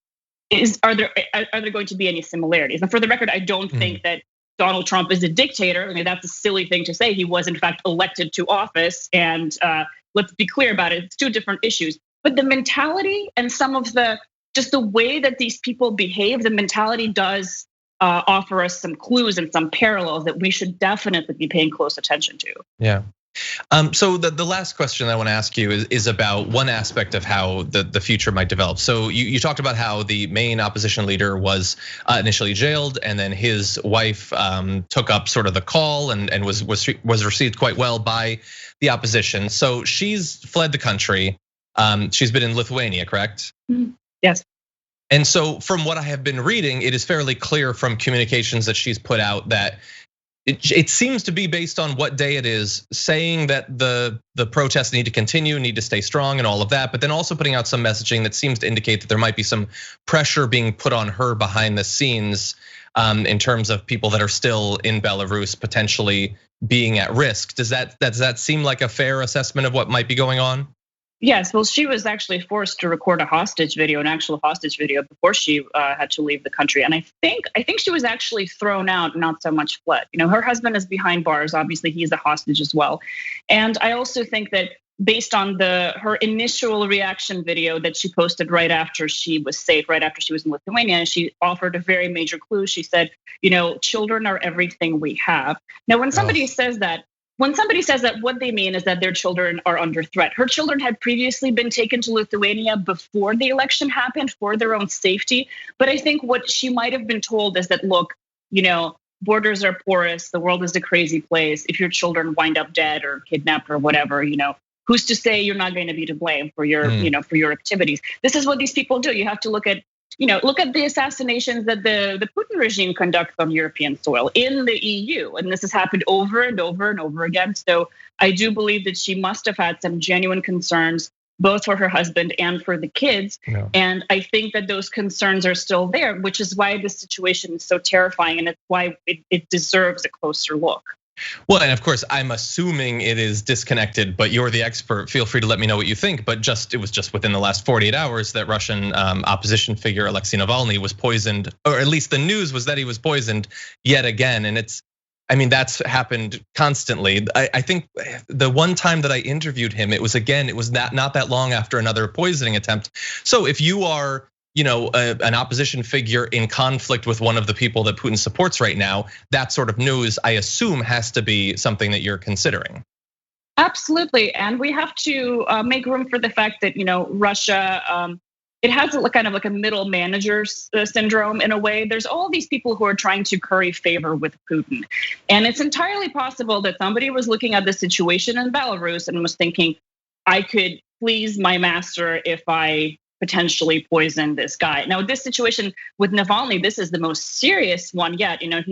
are there going to be any similarities? And for the record, I don't think that Donald Trump is a dictator. I mean, that's a silly thing to say. He was in fact elected to office, and let's be clear about it. It's two different issues. But the mentality and some of the way that these people behave, the mentality does offer us some clues and some parallels that we should definitely be paying close attention to. Yeah. So the last question I want to ask you is about one aspect of how the future might develop. So you talked about how the main opposition leader was initially jailed, and then his wife took up sort of the call and was received quite well by the opposition. So she's fled the country. She's been in Lithuania, correct? Yes. And so from what I have been reading, it is fairly clear from communications that she's put out that it seems to be based on what day it is, saying that the protests need to continue, need to stay strong and all of that, but then also putting out some messaging that seems to indicate that there might be some pressure being put on her behind the scenes in terms of people that are still in Belarus potentially being at risk. Does that seem like a fair assessment of what might be going on? Yes, well, she was actually forced to record an actual hostage video before she had to leave the country. And I think she was actually thrown out, not so much fled. You know, her husband is behind bars. Obviously, he's a hostage as well. And I also think that based on her initial reaction video that she posted right after she was safe, right after she was in Lithuania, she offered a very major clue. She said, you know, children are everything we have. Now, when somebody says that, what they mean is that their children are under threat. Her children had previously been taken to Lithuania before the election happened for their own safety. But I think what she might have been told is that, look, you know, borders are porous. The world is a crazy place. If your children wind up dead or kidnapped or whatever, you know, who's to say you're not going to be to blame for your, you know, for your activities? This is what these people do. You have to look at the assassinations that the Putin regime conducts on European soil in the EU. And this has happened over and over and over again. So I do believe that she must have had some genuine concerns, both for her husband and for the kids. Yeah. And I think that those concerns are still there, which is why this situation is so terrifying. And it's why it deserves a closer look. Well, and of course, I'm assuming it is disconnected, but you're the expert. Feel free to let me know what you think. But it was just within the last 48 hours that Russian opposition figure Alexei Navalny was poisoned, or at least the news was that he was poisoned yet again. And that's happened constantly. I think the one time that I interviewed him, it was not that long after another poisoning attempt. So if you are, you know, an opposition figure in conflict with one of the people that Putin supports right now, that sort of news, I assume, has to be something that you're considering. Absolutely, and we have to make room for the fact that, you know, Russia, it has kind of like a middle manager syndrome in a way. There's all these people who are trying to curry favor with Putin. And it's entirely possible that somebody was looking at the situation in Belarus and was thinking, I could please my master if I potentially poison this guy. Now, this situation with Navalny, this is the most serious one yet. You know, I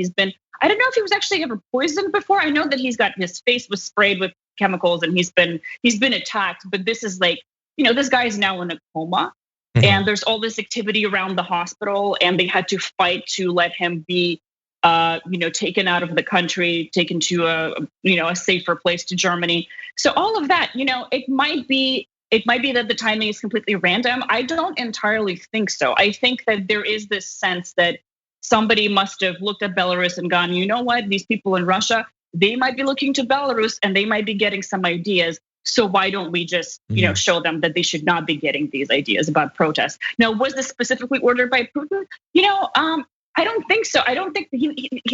don't know if he was actually ever poisoned before. I know that his face was sprayed with chemicals and he's been attacked, but this is like, you know, this guy is now in a coma. Mm-hmm. And there's all this activity around the hospital, and they had to fight to let him be taken out of the country, taken to a safer place, to Germany. So all of that, you know, it might be that the timing is completely random. I don't entirely think so. I think that there is this sense that somebody must have looked at Belarus and gone, you know what, these people in Russia, they might be looking to Belarus and they might be getting some ideas. So why don't we just, show them that they should not be getting these ideas about protests? Now, was this specifically ordered by Putin? I don't think so. I don't think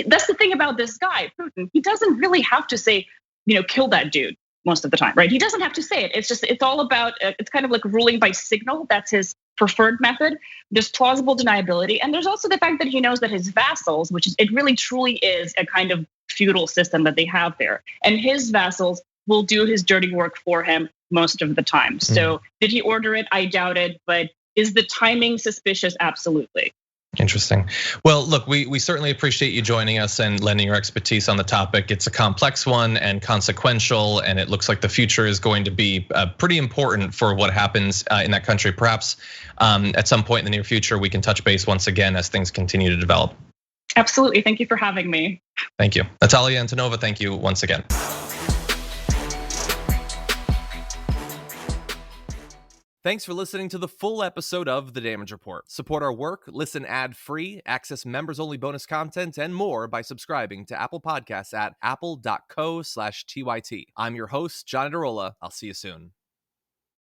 that's the thing about this guy, Putin. He doesn't really have to say, kill that dude most of the time, right? He doesn't have to say it. It's all about, it's kind of like ruling by signal. That's his preferred method. There's plausible deniability. And there's also the fact that he knows that his vassals, it really truly is a kind of feudal system that they have there. And his vassals will do his dirty work for him most of the time. So did he order it? I doubt it. But is the timing suspicious? Absolutely. Interesting. Well, look, we certainly appreciate you joining us and lending your expertise on the topic. It's a complex one and consequential, and it looks like the future is going to be pretty important for what happens in that country. Perhaps at some point in the near future, we can touch base once again as things continue to develop. Absolutely. Thank you for having me. Thank you. Natalia Antonova, thank you once again. Thanks for listening to the full episode of The Damage Report. Support our work, listen ad-free, access members-only bonus content, and more by subscribing to Apple Podcasts at apple.co/TYT. I'm your host, John Adarola. I'll see you soon.